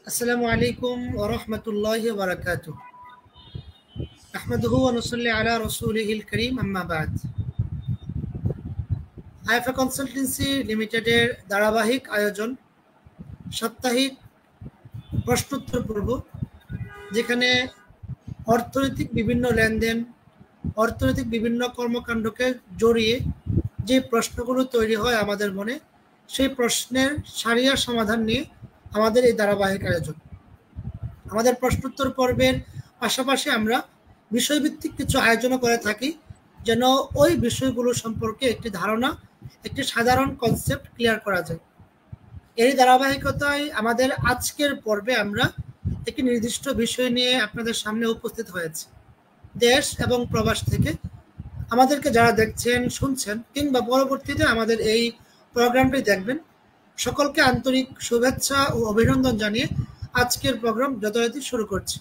আসসালামু আলাইকুম ওয়া রাহমাতুল্লাহি ওয়া বারাকাতুহু। আহমাদুহু ওয়া নুসাল্লি আলা রাসূলিহিল কারীম, আম্মা বা'দ। আইএফএ কনসালটেন্সি লিমিটেডের ধারাবাহিক আয়োজন সাপ্তাহিক প্রশ্নোত্তর পর্ব, যেখানে অর্থনৈতিক বিভিন্ন লেনদেন, অর্থনৈতিক বিভিন্ন কর্মকাণ্ডকে জড়িয়ে যে প্রশ্নগুলো তৈরি হয় আমাদের মনে, সেই প্রশ্নের সারিয়া সমাধান নিয়ে আমাদের এই ধারাবাহিক আয়োজন। আমাদের প্রশ্নোত্তর পর্বের পাশাপাশি আমরা বিষয়ভিত্তিক কিছু আয়োজনও করে থাকি, যেন ওই বিষয়গুলো সম্পর্কে একটি ধারণা, একটি সাধারণ কনসেপ্ট ক্লিয়ার করা যায়। এই ধারাবাহিকতায় আমাদের আজকের পর্বে আমরা একটি নির্দিষ্ট বিষয় নিয়ে আপনাদের সামনে উপস্থিত হয়েছি। দেশ এবং প্রবাস থেকে আমাদেরকে যারা দেখছেন, শুনছেন, কিংবা পরবর্তীতে আমাদের এই প্রোগ্রামটি দেখবেন, সকলকে আন্তরিক শুভেচ্ছা ও অভিনন্দন জানিয়ে আজকের প্রোগ্রাম যথারীতি শুরু করছি।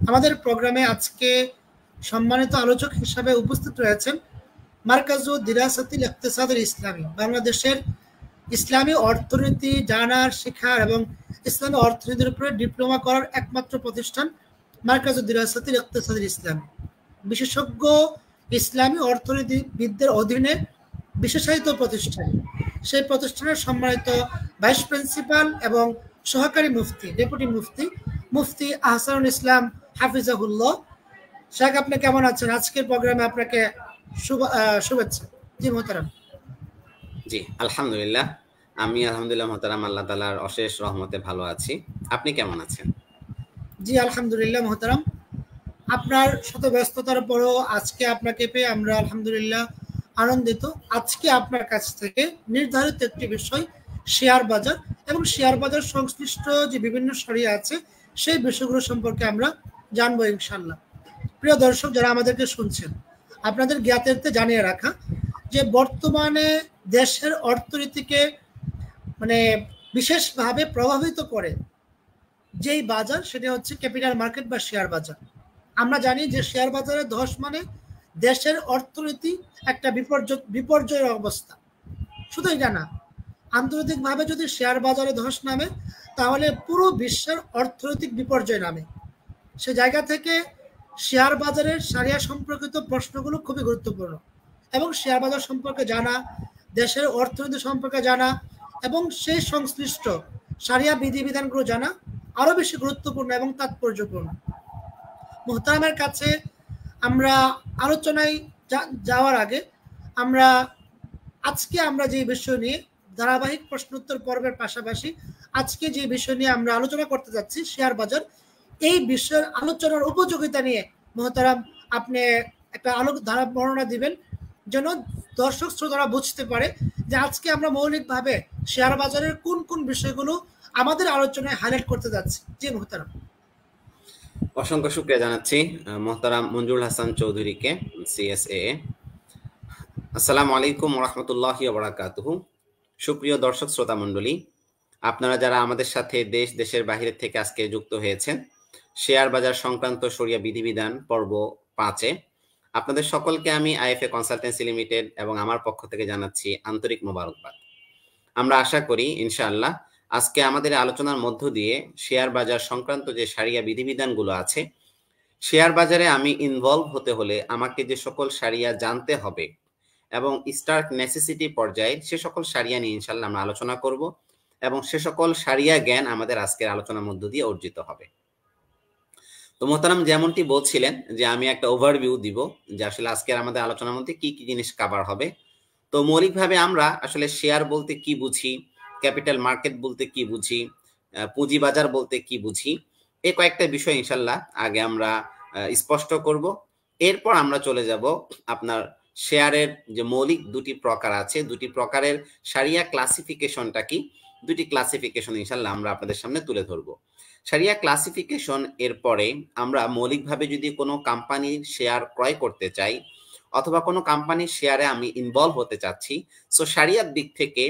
আমাদের প্রোগ্রামে আজকে সম্মানিত আলোচক হিসাবে উপস্থিত রয়েছেন মারকাজু দিরাসাতিল ইকতিসাদ ইসলামী, বাংলাদেশের ইসলামী অর্থনীতি জানার, শেখার এবং ইসলামী অর্থনীতির উপরে ডিপ্লোমা করার একমাত্র প্রতিষ্ঠান মারকাজু দিরাসাতিল ইকতিসাদ ইসলামী। বিশেষজ্ঞ ইসলামী অর্থনীতিবিদদের অধীনে বিশেষায়িত প্রতিষ্ঠান। সেই প্রতিষ্ঠানের সম্মানিত ভাইস প্রিন্সিপাল এবং সহকারী মুফতি, ডেপুটি মুফতি, মুফতি আহসানুল ইসলাম হাফিজাহুল্লাহ। শেখ, আপনি কেমন আছেন? আজকের প্রোগ্রামে আপনাকে শুভেচ্ছা। জি মোহতারাম। জি আলহামদুলিল্লাহ, আমি আলহামদুলিল্লাহ মোহতারাম, আল্লাহ তাআলার অশেষ রহমতে ভালো আছি। আপনি কেমন আছেন? জি আলহামদুলিল্লাহ মোহতারাম, আপনার শত ব্যস্ততার পরও আজকে আপনাকে পেয়ে আমরা আলহামদুলিল্লাহ আনন্দিত। আজকে আপনার কাছ থেকে নির্ধারিত একটি বিষয়, শেয়ার বাজার এবং শেয়ার বাজার সংশ্লিষ্ট যে বিভিন্ন শরিয়া আছে, সেই বিষয়গুলো সম্পর্কে আমরা জানবো ইনশাল্লাহ। প্রিয় দর্শক যারা আমাদেরকে শুনছেন, আপনাদের জ্ঞাতার্থে জানিয়ে রাখা যে বর্তমানে দেশের অর্থনীতিকে বিশেষভাবে প্রভাবিত করে যেই বাজার, সেটা হচ্ছে ক্যাপিটাল মার্কেট বা শেয়ার বাজার। আমরা জানি যে শেয়ার বাজারে ধস মানে দেশের অর্থনীতি একটা বিপর্যয়ের অবস্থা। শুধু এটা না, আন্তর্জাতিকভাবে যদি শেয়ার বাজারে ধস নামে, তাহলে পুরো বিশ্বের অর্থনৈতিক বিপর্যয় নামে। সে জায়গা থেকে শেয়ার বাজারের সারিয়া সম্পর্কিত প্রশ্নগুলো খুবই গুরুত্বপূর্ণ, এবং শেয়ার বাজার সম্পর্কে জানা, দেশের অর্থনীতি সম্পর্কে জানা এবং সেই সংশ্লিষ্ট সারিয়া বিধিবিধানগুলো জানা আরো বেশি গুরুত্বপূর্ণ এবং তাৎপর্যপূর্ণ। মোহতারামের কাছে আমরা আলোচনায় যাওয়ার আগে আজকে আমরা যে বিষয় নিয়ে ধারাবাহিক প্রশ্নোত্তর পর্বের পাশাপাশি আজকে যে বিষয় নিয়ে আমরা আলোচনা করতে যাচ্ছি, শেয়ার বাজার, এই বিষয়ের আলোচনার উপযোগিতা নিয়ে মোহতারাম আপনি একটা ধারা বর্ণনা দিবেন, যেন দর্শক শ্রোতারা বুঝতে পারে যে আজকে আমরা মৌলিকভাবে শেয়ার বাজারের কোন কোন বিষয়গুলো আমাদের আলোচনায় হাইলাইট করতে যাচ্ছি। জি মোহতারাম। অসংখ্য শুকরিয়া জানাচ্ছি মোহতারাম মঞ্জুরুল হাসান চৌধুরীকে, সিএসএ। আসসালামু আলাইকুম ওয়া রাহমাতুল্লাহি ওয়া বারাকাতুহু। সুপ্রিয় দর্শক শ্রোতা মণ্ডলী, আপনারা যারা আমাদের সাথে দেশ দেশের বাহিরে থেকে আজকে যুক্ত হয়েছেন শেয়ার বাজার সংক্রান্ত শরিয়া বিধিবিধান পর্ব 5-এ, আপনাদের সকলকে আমি আইএফএ কনসালটেন্সি লিমিটেড এবং আমার পক্ষ থেকে জানাচ্ছি আন্তরিক মোবারকবাদ। আমরা আশা করি ইনশাআল্লাহ আজকে আমাদের আলোচনার মধ্য দিয়ে শেয়ার বাজার সংক্রান্ত যে সারিয়া বিধিবিধানগুলো আছে, শেয়ার বাজারে আমি ইনভলভ হতে হলে আমাকে যে সকল সারিয়া জানতে হবে এবং স্টার্ক নেসেসিটি পর্যায়ে সে সকল সারিয়া নিয়ে ইনশাআল্লাহ আমরা আলোচনা করব, এবং সে সকল সারিয়া জ্ঞান আমাদের আজকের আলোচনার মধ্য দিয়ে অর্জিত হবে। তো মোহতারাম যেমনটি বলছিলেন যে আমি একটা ওভারভিউ দিব যে আসলে আজকের আমাদের আলোচনার মধ্যে কি কি জিনিস কভার হবে। তো মৌলিকভাবে আমরা আসলে শেয়ার বলতে কি বুঝি, ক্যাপিটাল মার্কেট বলতে কি বুঝি, পুঁজি বাজার বলতে কি বুঝি, এই কয়েকটা বিষয় ইনশাল্লাহ আগে আমরা স্পষ্ট করব। এরপর আমরা চলে যাব আপনার শেয়ারের যে মৌলিক দুটি প্রকার আছে, দুটি প্রকারের সারিয়া ক্লাসিফিকেশনটা কি, দুটি ক্লাসিফিকেশন ইনশাল্লাহ আমরা আপনাদের সামনে তুলে ধরবো। সারিয়া ক্লাসিফিকেশন এর পরে আমরা মৌলিকভাবে যদি কোনো কোম্পানির শেয়ার ক্রয় করতে চাই অথবা কোনো কোম্পানির শেয়ারে আমি ইনভলভ হতে চাচ্ছি, সো সারিয়ার দিক থেকে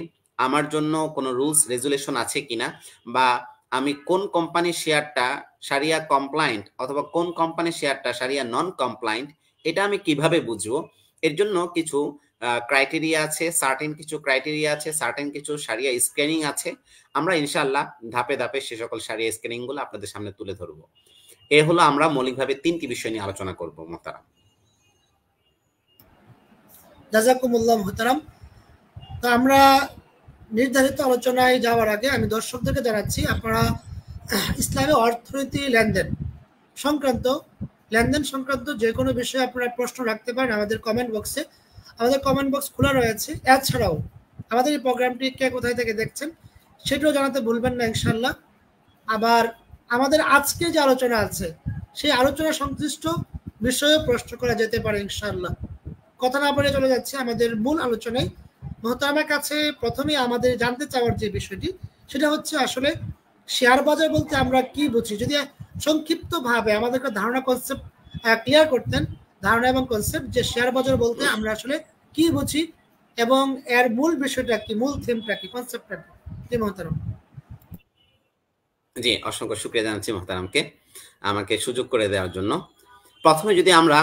আমার জন্য কোনো রুলস রেজুলেশন আছে কিনা, বা আমি কোন কোম্পানির শেয়ারটা সারিয়া কমপ্লায়েন্ট অথবা কোন কোম্পানির শেয়ারটা সারিয়া নন কমপ্লায়েন্ট, এটা আমি কিভাবে বুঝবো, এর জন্য কিছু ক্রাইটেরিয়া আছে, সার্টেন কিছু ক্রাইটেরিয়া আছে, সার্টেন কিছু শারিয়া স্ক্রিনিং আছে। আমরা ইনশাআল্লাহ ধাপে ধাপে সে সকল শারিয়া স্ক্রিনিং গুলো আপনাদের সামনে তুলে ধরবো। এ হলো আমরা মৌলিকভাবে 3টি বিষয় নিয়ে আলোচনা করব মোহতারাম। জাযাকুমুল্লাহ মুহতারাম। তো আমরা নির্ধারিত আলোচনায় যাওয়ার আগে আমি দর্শকদেরকে জানাচ্ছি, আপনারা ইসলামে অর্থনীতি লেনদেন সংক্রান্ত যে কোনো বিষয়ে আপনারা প্রশ্ন রাখতে পারেন আমাদের কমেন্ট বক্সে। আমাদের কমেন্ট বক্স খোলা রয়েছে। এছাড়াও আমাদের এই প্রোগ্রামটি কে কোথায় থেকে দেখছেন সেটাও জানাতে ভুলবেন না ইনশাল্লাহ। আবার আমাদের আজকে যে আলোচনা আছে সেই আলোচনা সংশ্লিষ্ট বিষয়ে প্রশ্ন করা যেতে পারে ইনশাল্লাহ। কথা না বলে চলে যাচ্ছে আমাদের মূল আলোচনায়। মোহতারামের কাছে প্রথমে আমাদের জানতে চাওয়ার যে বিষয়টি সেটা হচ্ছে আসলে শেয়ার বাজার বলতে আমরা কি বুঝি, যদি সংক্ষিপ্তভাবে আমাদেরকে ধারণা কনসেপ্ট ক্লিয়ার করতেন, ধারণা এবং কনসেপ্ট যে শেয়ার বাজার বলতে আমরা আসলে কি বুঝি এবং এর মূল বিষয়টা কি, মূল থিমটা কি, কনসেপ্টটা কি মোহতারাম। জি, অসংখ্য শুকরিয়া জানাচ্ছি মোহতারামকে আমাকে সুযোগ করে দেওয়ার জন্য। প্রথমে যদি আমরা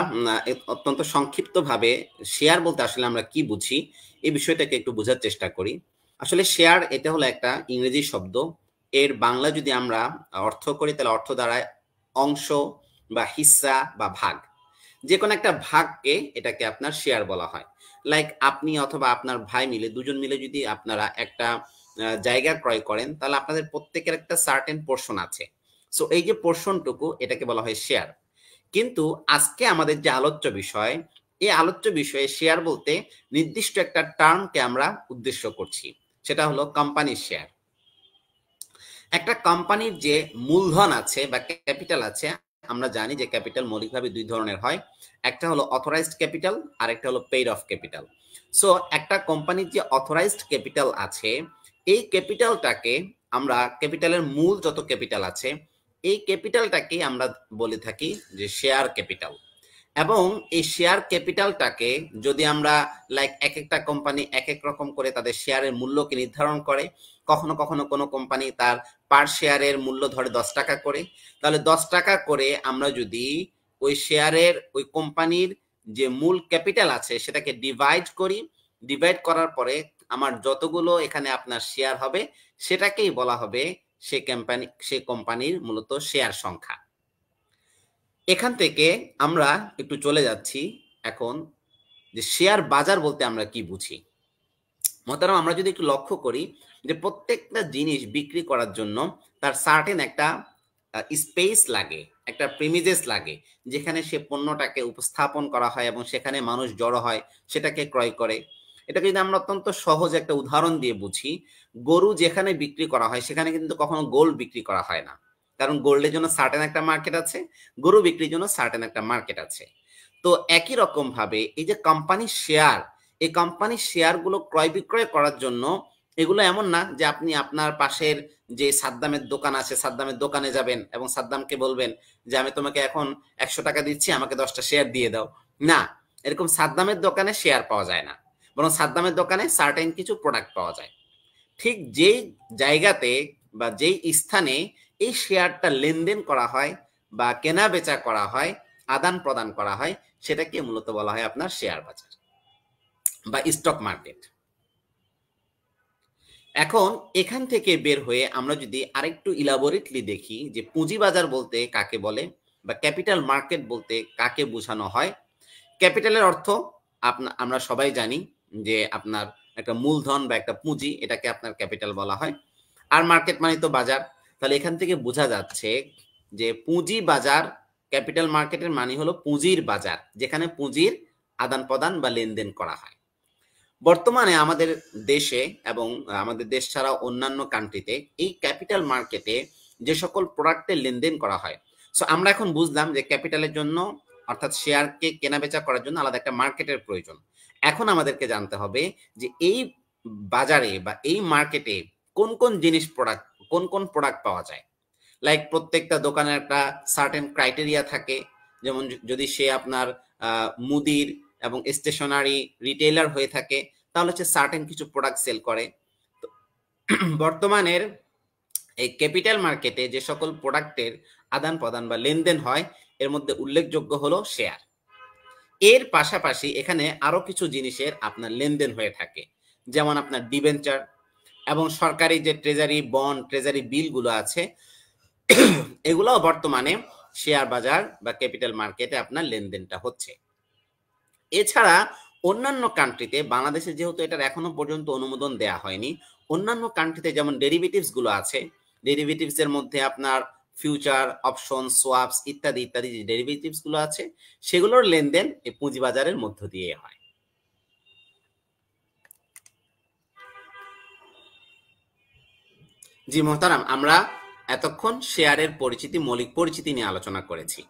অত্যন্ত সংক্ষিপ্তভাবে শেয়ার বলতে আসলে আমরা কি বুঝি এই বিষয়টাকে একটু বোঝার চেষ্টা করি। আসলে শেয়ার এটা হলো একটা ইংরেজি শব্দ। এর বাংলা যদি আমরা অর্থ করি তাহলে অর্থ দাঁড়ায় অংশ বা হিস্সা বা ভাগ। যে কোনো একটা ভাগকে এটাকে আপনার শেয়ার বলা হয়। লাইক আপনি অথবা আপনার ভাই মিলে, দুজন মিলে যদি আপনারা একটা জায়গা ক্রয় করেন তাহলে আপনাদের প্রত্যেকের একটা সার্টেন পোর্শন আছে। সো এই যে পোর্শনটুকু এটাকে বলা হয় শেয়ার। কিন্তু আজকে আমাদের যে আলোচ্য বিষয়, এই আলোচ্য বিষয়ে শেয়ার বলতে নির্দিষ্ট একটা টার্মকে আমরা উদ্দেশ্য করছি, সেটা হলো কোম্পানির শেয়ার। একটা কোম্পানির যে মূলধন আছে বা ক্যাপিটাল আছে, আমরা জানি যে ক্যাপিটাল মৌলিকভাবে দুই ধরনের হয়, একটা হলো অথরাইজড ক্যাপিটাল আর একটা হলো পেইড অফ ক্যাপিটাল। সো একটা কোম্পানির যে অথরাইজড ক্যাপিটাল আছে এই ক্যাপিটালটাকে আমরা, ক্যাপিটালের মূল যত ক্যাপিটাল আছে এই ক্যাপিটালটাকে আমরা বলে থাকি যে শেয়ার ক্যাপিটাল। এবং এই শেয়ার ক্যাপিটালটাকে যদি আমরা লাইক এক একটা কোম্পানি এক এক রকম করে তাদের শেয়ারের মূল্যকে নির্ধারণ করে, কখনো কখনো কোনো কোম্পানি তার পার শেয়ারের মূল্য ধরে 10 টাকা করে, তাহলে 10 টাকা করে আমরা যদি ওই শেয়ারের ওই কোম্পানির যে মূল ক্যাপিটাল আছে সেটাকে ডিভাইড করি, ডিভাইড করার পরে আমার যতগুলো এখানে আপনার শেয়ার হবে সেটাকেই বলা হবে সে কোম্পানির মূলত শেয়ার সংখ্যা। এখান থেকে আমরা একটু চলে যাচ্ছি এখন যে শেয়ার বাজার বলতে আমরা কি বুঝি। মোহতারাম, আমরা যদি একটু লক্ষ্য করি যে প্রত্যেকটা জিনিস বিক্রি করার জন্য তার সার্টেন একটা স্পেস লাগে, একটা প্রিমিজেস লাগে যেখানে সে পণ্যটাকে উপস্থাপন করা হয় এবং সেখানে মানুষ জড়ো হয় সেটাকে ক্রয় করে। এটাকে যদি আমরা অত্যন্ত সহজ একটা উদাহরণ দিয়ে বুঝি, গরু যেখানে বিক্রি করা হয় সেখানে কিন্তু কখনো গোল্ড বিক্রি করা হয় না, কারণ গোল্ডের জন্য সার্টেন একটা মার্কেট আছে, গরু বিক্রির জন্য সার্টেন একটা মার্কেট আছে। তো একই রকম ভাবে এই যে কোম্পানির শেয়ার, এই কোম্পানির শেয়ারগুলো ক্রয় বিক্রয় করার জন্য এগুলো এমন না যে আপনি আপনার পাশের যে সাদ্দামের দোকান আছে সাদ্দামের দোকানে যাবেন এবং সাদ্দামকে বলবেন যে আমি তোমাকে এখন 100 টাকা দিচ্ছি, আমাকে 10টা শেয়ার দিয়ে দাও। না, এরকম সাদ্দামের দোকানে শেয়ার পাওয়া যায় না, বরং সাদ্দামের দোকানে সার্টেন কিছু প্রোডাক্ট পাওয়া যায়। ঠিক যেই জায়গাতে বা যেই স্থানে এই শেয়ারটা লেনদেন করা হয় বা কেনা বেচা করা হয়, আদান প্রদান করা হয়, সেটাকে মূলত বলা হয় আপনার শেয়ার বাজার বা স্টক মার্কেট। এখন এখান থেকে বের হয়ে আমরা যদি আরেকটু ইলাবোরেটলি দেখি যে পুঁজি বাজার বলতে কাকে বলে বা ক্যাপিটাল মার্কেট বলতে কাকে বোঝানো হয়। ক্যাপিটালের অর্থ আমরা সবাই জানি যে আপনার একটা মূলধন বা একটা পুঁজি, এটাকে আপনার ক্যাপিটাল বলা হয়। আর মার্কেট মানে তো বাজার। তাহলে এখান থেকে বোঝা যাচ্ছে যে পুঁজি বাজার, ক্যাপিটাল মার্কেটের মানে হলো পুঁজির বাজার, যেখানে পুঁজির আদান প্রদান বা লেনদেন করা হয়। বর্তমানে আমাদের দেশে এবং আমাদের দেশ ছাড়া অন্যান্য কান্ট্রিতে এই ক্যাপিটাল মার্কেটে যে সকল প্রোডাক্টের লেনদেন করা হয়, সো আমরা এখন বুঝলাম যে ক্যাপিটালের জন্য অর্থাৎ শেয়ারকে কেনাবেচা করার জন্য আলাদা একটা মার্কেটের প্রয়োজন। এখন আমাদেরকে জানতে হবে যে এই বাজারে বা এই মার্কেটে কোন কোন জিনিস প্রোডাক্ট, কোন কোন প্রোডাক্ট পাওয়া যায়। লাইক প্রত্যেকটা দোকানের একটা সার্টেন ক্রাইটেরিয়া থাকে, যেমন যদি সে আপনার মুদির এবং স্টেশনারি রিটেইলার হয়ে থাকে তাহলে হচ্ছে সার্টেন কিছু প্রোডাক্ট সেল করে। বর্তমানের এই ক্যাপিটাল মার্কেটে যে সকল প্রোডাক্টের আদান প্রদান বা লেনদেন হয় এর মধ্যে উল্লেখযোগ্য হলো শেয়ার। এর পাশাপাশি এখানে আরো কিছু জিনিসের আপনার লেনদেন হয়ে থাকে, যেমন আপনার ডিবেঞ্চার এবং সরকারি যে ট্রেজারি বন্ড, ট্রেজারি বিলগুলো আছে, এগুলোও বর্তমানে শেয়ার বাজার বা ক্যাপিটাল মার্কেটে আপনার লেনদেনটা হচ্ছে। এছাড়া অন্যান্য কান্ট্রিতে, বাংলাদেশে যেহেতু এটার এখনো পর্যন্ত অনুমোদন দেয়া হয়নি, অন্যান্য কান্ট্রিতে যেমন ডেরিভেটিভস গুলো আছে, ডেরিভেটিভস এর মধ্যে আপনার ফিউচার, অপশন, সোয়াপস ইত্যাদি ইত্যাদি যে ডেরিভেটিভস গুলো আছে, সেগুলোর লেনদেন এই পুঁজিবাজারের মধ্য দিয়ে হয়। জি মোহতারাম, আমরা এতক্ষণ শেয়ারের পরিচিতি, মৌলিক পরিচিতি নিয়ে আলোচনা করেছি।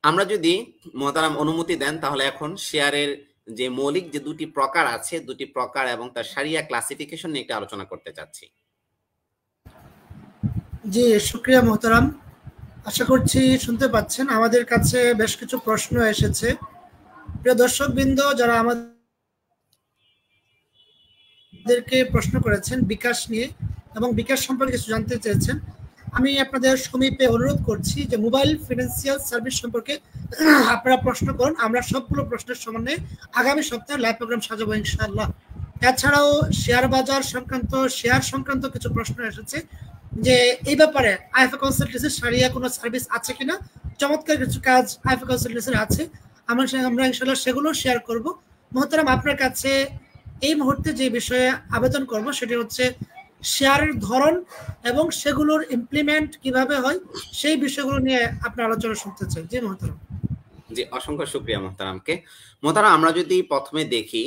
আমরা যদি মোহতারাম অনুমতি দেন, তাহলে এখন শেয়ারের যে মৌলিক যে দুটি প্রকার আছে, দুটি প্রকার এবং তার শারিয়া ক্লাসিফিকেশন নিয়ে একটা আলোচনা করতে চাচ্ছি। জি, শুকরিয়া মোহতারাম। আশা করছি শুনতে পাচ্ছেন। আমাদের কাছে বেশ কিছু প্রশ্ন এসেছে। প্রিয় দর্শকবৃন্দ, যারা আমাদেরকে প্রশ্ন করেছেন বিকাশ নিয়ে এবং বিকাশ সম্পর্কে কিছু জানতে চেয়েছেন, আমি আপনাদের সমীপে অনুরোধ করছি যে মোবাইল ফিনান্সিয়াল সার্ভিস সম্পর্কে আপনারা প্রশ্ন করুন। আমরা সবগুলো প্রশ্নের সমন্বয়ে আগামী সপ্তাহে লাইভ প্রোগ্রাম সাজাবো ইনশাআল্লাহ। এছাড়াও শেয়ার বাজার সংক্রান্ত, শেয়ার সংক্রান্ত কিছু প্রশ্ন এসেছে যে এই ব্যাপারে আইএফএ কনসালটেন্সির শারিয়া কোনো সার্ভিস আছে কিনা। চমৎকার কিছু কাজ আইএফএ কনসালটেন্সির আছে, আমরা ইনশাআল্লাহ সেগুলো শেয়ার করব। মোহতারাম, আপনার কাছে এই মুহূর্তে যে বিষয়ে আবেদন করব সেটি হচ্ছে শেয়ারের ধরন এবং সেগুলোর ইমপ্লিমেন্ট কিভাবে হয়, সেই বিষয়গুলো নিয়ে আপনার আলোচনা শুনতে চাই। জি মোহতারাম। জি, অসংখ্য শুকরিয়া মোহতারামকে। মোহতারাম, আমরা যদি প্রথমে দেখি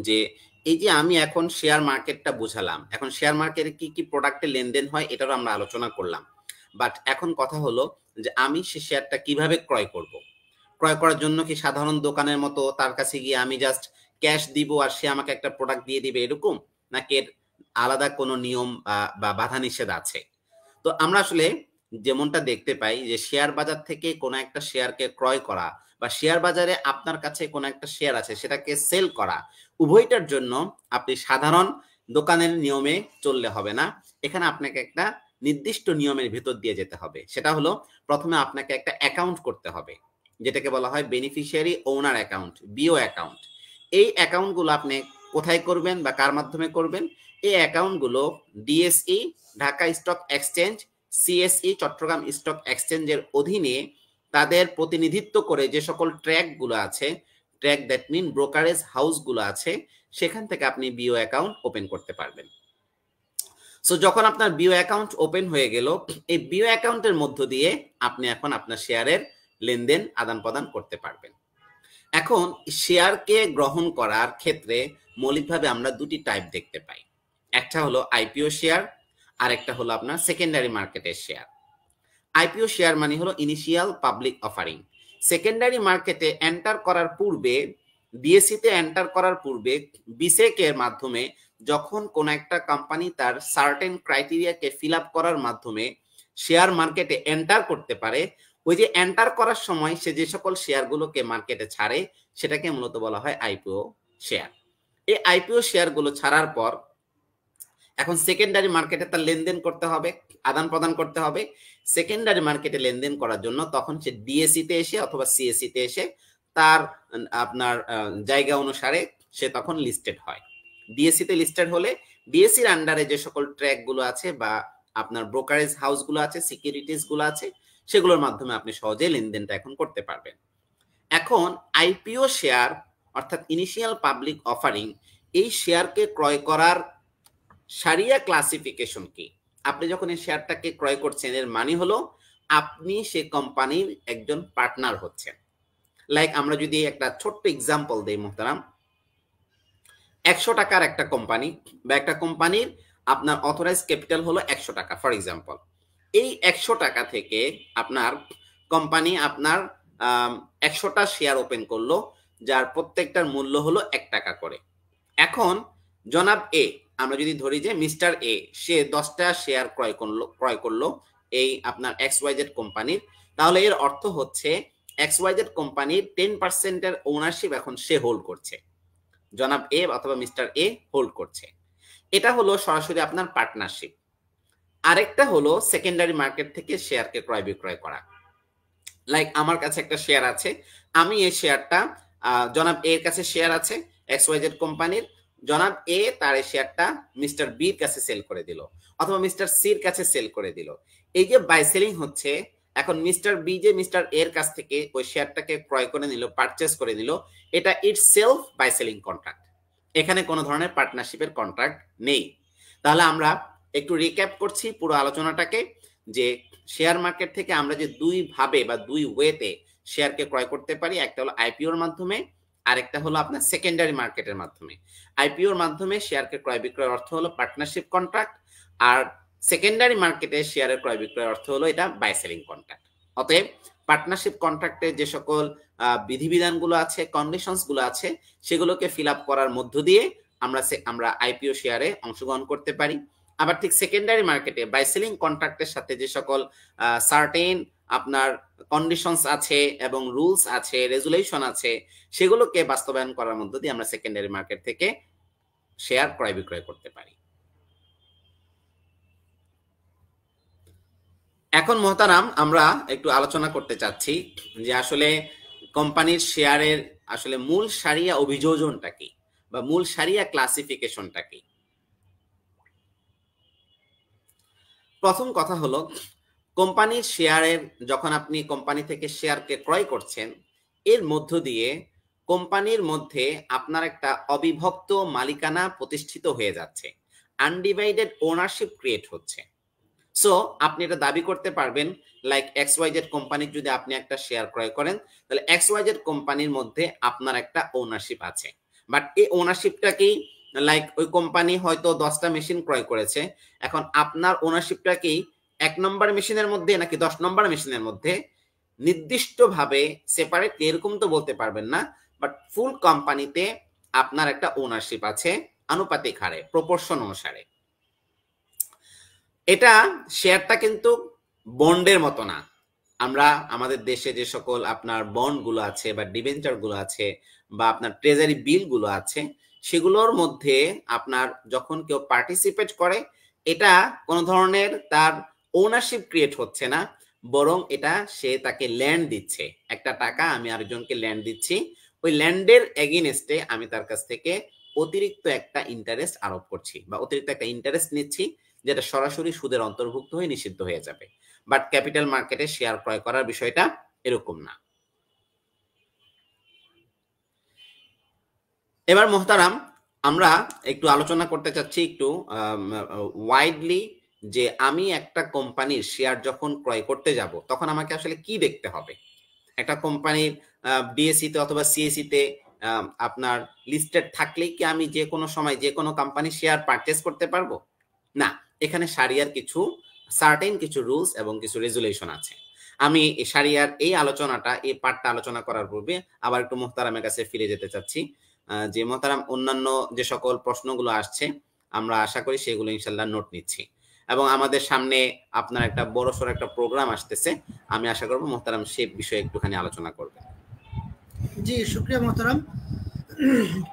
যে এই যে আমি এখন শেয়ার মার্কেটটা বুঝালাম, এখন শেয়ার মার্কেটে কি কি প্রোডাক্টে লেনদেন হয় এটারও আমরা আলোচনা করলাম। বাট এখন কথা হলো যে আমি সে শেয়ারটা কিভাবে ক্রয় করব। ক্রয় করার জন্য কি সাধারণ দোকানের মতো তার কাছে গিয়ে আমি জাস্ট ক্যাশ দিব আর সে আমাকে একটা প্রোডাক্ট দিয়ে দিবে এরকম, নাকি এর আলাদা কোনো নিয়ম বা বাধা নিষেধ আছে? তো আমরা আসলে যেমনটা দেখতে পাই যে শেয়ার বাজার থেকে কোনো একটা শেয়ারকে ক্রয় করা বা শেয়ার বাজারে আপনার কাছে কোনো একটা শেয়ার আছে সেটাকে সেল করা, উভয়টার জন্য আপনি সাধারণ দোকানের নিয়মে চললে হবে না। এখানে আপনাকে একটা নির্দিষ্ট নিয়মের ভিতর দিয়ে যেতে হবে। সেটা হলো, প্রথমে আপনাকে একটা অ্যাকাউন্ট করতে হবে, যেটাকে বলা হয় বেনিফিশিয়ারি ওনার অ্যাকাউন্ট, বিও অ্যাকাউন্ট। এই অ্যাকাউন্টগুলো আপনি কোথায় করবেন বা কার মাধ্যমে করবেন? এই অ্যাকাউন্টগুলো DSE, Dhaka stock exchange, CSE, Chittagong stock এক্সচেঞ্জের অধীনে তাদের প্রতিনিধিত্ব করে যে সকল ট্র্যাকগুলো আছে, ট্র্যাক দ্যাট মিন ব্রোকারেজ হাউসগুলো আছে, সেখান থেকে আপনি বিও অ্যাকাউন্ট ওপেন করতে পারবেন। সো যখন আপনার বিও অ্যাকাউন্ট ওপেন হয়ে গেল, এই বিও অ্যাকাউন্টের মধ্য দিয়ে আপনি এখন আপনার শেয়ারের লেনদেন আদান প্রদান করতে পারবেন। এখন শেয়ারকে গ্রহণ করার ক্ষেত্রে মৌলিকভাবে আমরা দুটি টাইপ দেখতে পাই। একটা হলো আইপিও শেয়ার, আর একটা হলো আপনার সেকেন্ডারি মার্কেটের শেয়ার। আইপিও শেয়ার মানে হলো ইনিশিয়াল পাবলিক অফারিং। সেকেন্ডারি মার্কেটে এন্টার করার পূর্বে, বিএসসিতে এন্টার করার পূর্বে বিসেক এর মাধ্যমে যখন কোন একটা কোম্পানি তার সার্টেন ক্রাইটেরিয়াকে ফিল আপ করার মাধ্যমে শেয়ার মার্কেটে এন্টার করতে পারে, ওই যে এন্টার করার সময় সে যে সকল শেয়ারগুলোকে মার্কেটে ছাড়ে সেটাকে মূলত বলা হয় আইপিও শেয়ার। এই আইপিও শেয়ারগুলো ছাড়ার পর এখন সেকেন্ডারি মার্কেটে তার লেনদেন করতে হবে, আদান প্রদান করতে হবে। সেকেন্ডারি মার্কেটে লেনদেন করার জন্য তখন সে ডিএসসিতে এসে অথবা সিএসসিতে এসে তার আপনার জায়গা অনুসারে সে তখন লিস্টেড হয়। ডিএসসিতে লিস্টেড হলে ডিএসসির আন্ডারে যে সকল ট্র্যাকগুলো আছে বা আপনার ব্রোকারেজ হাউসগুলো আছে, সিকিউরিটিজ গুলো আছে, সেগুলোর মাধ্যমে আপনি সহজে লেনদেনটা এখন করতে পারবেন। এখন আইপিও শেয়ার অর্থাৎ ইনিশিয়াল পাবলিক অফারিং, এই শেয়ারকে ক্রয় করার শারিয়া ক্লাসিফিকেশন কি? আপনি যখন এই শেয়ারটাকে ক্রয় করছেন, এর মানে হলো আপনি সে কোম্পানির একজন পার্টনার হচ্ছেন। লাইক আমরা যদি একটা ছোট্ট এক্সাম্পল দেই মোহতারাম, 100 টাকার একটা কোম্পানি বা একটা কোম্পানির আপনার অথরাইজ ক্যাপিটাল হলো 100 টাকা ফর এক্সাম্পল। এই 100 টাকা থেকে আপনার কোম্পানি আপনার 100টা শেয়ার ওপেন করলো, যার প্রত্যেকটার মূল্য হলো 1 টাকা করে। এখন জনাব এ, আমরা যদি ধরি যে মিস্টার এ, সে 10টা শেয়ার ক্রয় করলো এই আপনার XYZ কোম্পানির, তাহলে এর অর্থ হচ্ছে XYZ কোম্পানির 10% এর ওনারশিপ এখন সে হোল্ড করছে, জনাব এ অথবা মিস্টার এ হোল্ড করছে। এটা হলো সরাসরি আপনার পার্টনারশিপ। আরেকটা হলো সেকেন্ডারি মার্কেট থেকে শেয়ারকে ক্রয় বিক্রয় করা। লাইক আমার কাছে একটা শেয়ার আছে, আমি এই শেয়ারটা জনাব এর কাছে শেয়ার আছে XYZ কোম্পানির, জনাব এ তার এই শেয়ারটা মিস্টার বির কাছে সেল করে দিল অথবা মিস্টার সির কাছে সেল করে দিল। এই যে বাই সেলিং হচ্ছে, এখন মিস্টার বি যে মিস্টার এর কাছ থেকে ওই শেয়ারটাকে ক্রয় করে নিল, পারচেজ করে নিল, এটা ইটসেলফ বাই সেলিং কন্ট্রাক্ট। এখানে কোনো ধরনের পার্টনারশিপের কন্ট্রাক্ট নেই। তাহলে আমরা একটু রিক্যাপ করছি পুরো আলোচনাটাকে, যে শেয়ার মার্কেট থেকে আমরা যে দুই ভাবে বা দুই ওয়েতে শেয়ারকে ক্রয় করতে পারি, একটা হলো আইপিওর মাধ্যমে, আরেকটা হলো আপনার সেকেন্ডারি মার্কেটের মাধ্যমে। আইপিওর মাধ্যমে শেয়ারকে ক্রয় বিক্রয়ের অর্থ হলো পার্টনারশিপ কন্ট্রাক্ট, আর সেকেন্ডারি মার্কেটে শেয়ারের ক্রয় বিক্রয়ের অর্থ হলো এটা বাই সেলিং কন্ট্রাক্ট। অতএব পার্টনারশিপ কন্ট্রাক্টে যে সকল বিধিবিধানগুলো আছে, কন্ডিশনস গুলো আছে, সেগুলোকে ফিল আপ করার মধ্য দিয়ে আমরা আইপিও শেয়ারে অংশগ্রহণ করতে পারি। আবার ঠিক সেকেন্ডারি মার্কেটে বাই সেলিং কন্ট্রাক্টের সাথে যে সকল সার্টেন আপনার কন্ডিশনস আছে এবং রুলস আছে, রেজুলেশন আছে, সেগুলোকে বাস্তবায়ন করার মধ্য দিয়ে আমরা সেকেন্ডারি মার্কেট থেকে শেয়ার ক্রয় বিক্রয় করতে পারি। এখন মোহতারাম আমরা একটু আলোচনা করতে চাচ্ছি যে আসলে কোম্পানির শেয়ারের আসলে মূল শারিয়া অভিযোজনটা কি বা মূল শারিয়া ক্লাসিফিকেশনটা কি। প্রথম কথা হলো, কোম্পানির শেয়ারের যখন আপনি কোম্পানি থেকে শেয়ারকে ক্রয় করছেন, এর মধ্য দিয়ে কোম্পানির মধ্যে আপনার একটা অবিভক্ত মালিকানা প্রতিষ্ঠিত হয়ে যাচ্ছে, আনডিভাইডেড ওনারশিপ ক্রিয়েট হচ্ছে। সো আপনি এটা দাবি করতে পারবেন, লাইক XYZ কোম্পানির যদি আপনি একটা শেয়ার ক্রয় করেন, তাহলে XYZ কোম্পানির মধ্যে আপনার একটা ওনারশিপ আছে। বাট এই ওনারশিপটা কি, লাইক ওই কোম্পানি হয়তো 10টা মেশিন ক্রয় করেছে, এখন আপনার ওনারশিপটা কি 1 নম্বর মেশিনের মধ্যে নাকি 10 নম্বর মেশিনের মধ্যে, নির্দিষ্টভাবে সেপারেট এরকম তো বলতে পারবেন না, বাট ফুল কোম্পানিতে আপনার একটা ওনারশিপ আছে আনুপাতিক হারে, প্রপোর্শন অনুসারে। এটা শেয়ারটা কিন্তু বন্ডের মতো না। আমরা আমাদের দেশে যে সকল আপনার বন্ড গুলো আছে বা ডিবেঞ্চার গুলো আছে বা আপনার ট্রেজারি বিল গুলো আছে, সেগুলোর মধ্যে আপনার যখন কেউ পার্টিসিপেট করে, এটা কোন ধরনের তার ওনারশিপ ক্রিয়েট হচ্ছে না, বরং এটা সে তাকে ল্যান্ড দিচ্ছে। একটা টাকা আমি আরেকজনকে ল্যান্ড দিচ্ছি, ওই ল্যান্ডের এগেইনস্টে আমি তার কাছ থেকে অতিরিক্ত একটা ইন্টারেস্ট আরোপ করছি বা অতিরিক্ত একটা ইন্টারেস্ট নিচ্ছি, যেটা সরাসরি সুদের অন্তর্ভুক্ত হয়ে নিষিদ্ধ হয়ে যাবে। বাট ক্যাপিটাল মার্কেটে শেয়ার ক্রয় করার বিষয়টা এরকম না। এবার মোহতারাম আমরা একটু আলোচনা করতে চাচ্ছি একটু ওয়াইডলি, যে আমি একটা কোম্পানির শেয়ার যখন ক্রয় করতে যাব, তখন আমাকে আসলে কি দেখতে হবে। একটা কোম্পানির ডিএসসি তে অথবা সিএসসি তে আপনার লিস্টেড থাকলেই কি আমি যে কোনো সময় যে কোনো কোম্পানির শেয়ার পারচেজ করতে পারবো? না, এখানে শারিয়ার কিছু সার্টেন কিছু রুলস এবং কিছু রেজুলেশন আছে। আমি শারিয়ার এই আলোচনাটা, এই পার্টটা আলোচনা করার পূর্বে আবার একটু মোহতারামের কাছে ফিরে যেতে চাচ্ছি, যে মোহতারাম অন্যান্য যে সকল প্রশ্নগুলো আসছে আমরা আশা করি সেগুলো ইনশাল্লাহ নোট নিচ্ছি, এবং আমাদের সামনে আপনার একটা বড়সড় একটা প্রোগ্রাম আসতেছে, আমি আশা করবো মোহতারাম সে বিষয়ে একটুখানি আলোচনা করবেন। জি, শুকরিয়া মোহতারাম।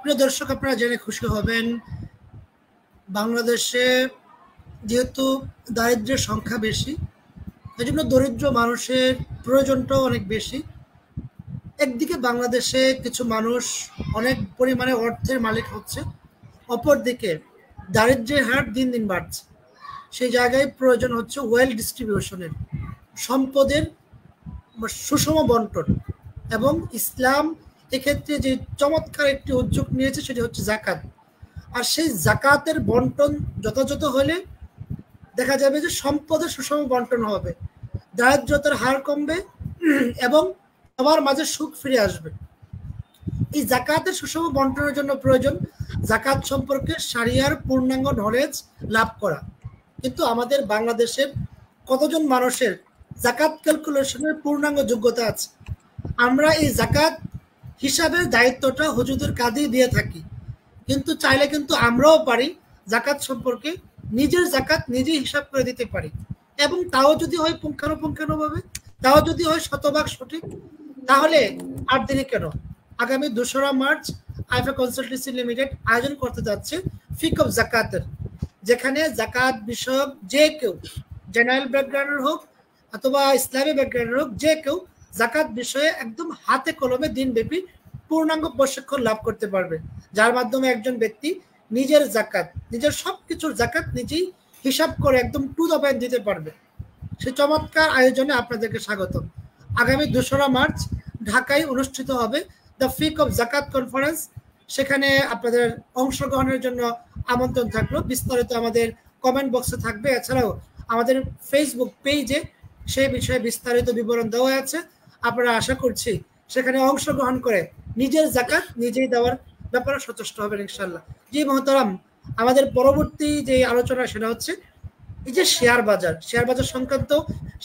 প্রিয় দর্শক, আপনারা জেনে খুশি হবেন, বাংলাদেশে যেহেতু দারিদ্র্যের সংখ্যা বেশি, এজন্য দরিদ্র মানুষের প্রয়োজনটাও অনেক বেশি। একদিকে বাংলাদেশে কিছু মানুষ অনেক পরিমাণে অর্থের মালিক হচ্ছে, অপরদিকে দারিদ্র্যের হার দিন দিন বাড়ছে। সেই জায়গায় প্রয়োজন হচ্ছে ওয়েল ডিস্ট্রিবিউশনের, সম্পদের সুষম বন্টন, এবং ইসলাম এক্ষেত্রে যে চমৎকার একটি উদ্যোগ নিয়েছে সেটি হচ্ছে জাকাত। আর সেই জাকাতের বন্টন যথাযথ হলে দেখা যাবে যে সম্পদের সুষম বন্টন হবে, দারিদ্রতার হার কমবে এবং সবার মাঝে সুখ ফিরে আসবে। এই জাকাতের সুষম বন্টনের জন্য প্রয়োজন জাকাত সম্পর্কে শারিয়ার পূর্ণাঙ্গ নলেজ লাভ করা। কিন্তু আমাদের বাংলাদেশের কতজন মানুষের জাকাত ক্যালকুলেশনের পূর্ণাঙ্গ যোগ্যতা আছে? আমরা এই জাকাত হিসাবের দায়িত্বটা হুজুরদের কাঁধেই দিয়ে থাকি, কিন্তু চাইলে কিন্তু আমরাও পারি জাকাত সম্পর্কে নিজের জাকাত নিজেই হিসাব করে দিতে পারি, এবং তাও যদি হয় পুঙ্খানুপুঙ্খানুভাবে, তাও যদি হয় শতভাগ সঠিক, তাহলে আর দেরি কেন? আগামী 2রা মার্চ আইফা কনসালটেন্সি লিমিটেড আয়োজন করতে যাচ্ছে ফিক অফ জাকাতের, যেখানে জাকাত বিষয়ক যে কেউ, জেনারেল ব্যাকগ্রাউন্ডের হোক অথবা ইসলামী ব্যাকগ্রাউন্ডের হোক, যে কেউ জাকাত বিষয়ে একদম হাতে কলমে দিনব্যাপী পূর্ণাঙ্গ প্রশিক্ষণ লাভ করতে পারবে, যার মাধ্যমে একজন ব্যক্তি নিজের জাকাত, নিজের সবকিছুর জাকাত নিজেই হিসাব করে একদম টু দ্য পয়েন্ট দিতে পারবে। সেই চমৎকার আয়োজনে আপনাদেরকে স্বাগতম। আগামী 2রা মার্চ ঢাকায় অনুষ্ঠিত হবে দ্য ফিক অফ জাকাত কনফারেন্স। সেখানে আপনাদের অংশগ্রহণের জন্য আমন্ত্রণ থাকলো। বিস্তারিত আমাদের কমেন্ট বক্সে থাকবে, এছাড়াও আমাদের ফেসবুক পেজে সেই বিষয়ে বিস্তারিত বিবরণ দেওয়া আছে। আপনারা আশা করছি সেখানে অংশগ্রহণ করে নিজের জাকাত নিজেই দেওয়ার ব্যাপারে সচেষ্ট হবেন ইনশাল্লাহ। জি মহতারাম, আমাদের পরবর্তী যে আলোচনা সেটা হচ্ছে এই যে শেয়ার বাজার সংক্রান্ত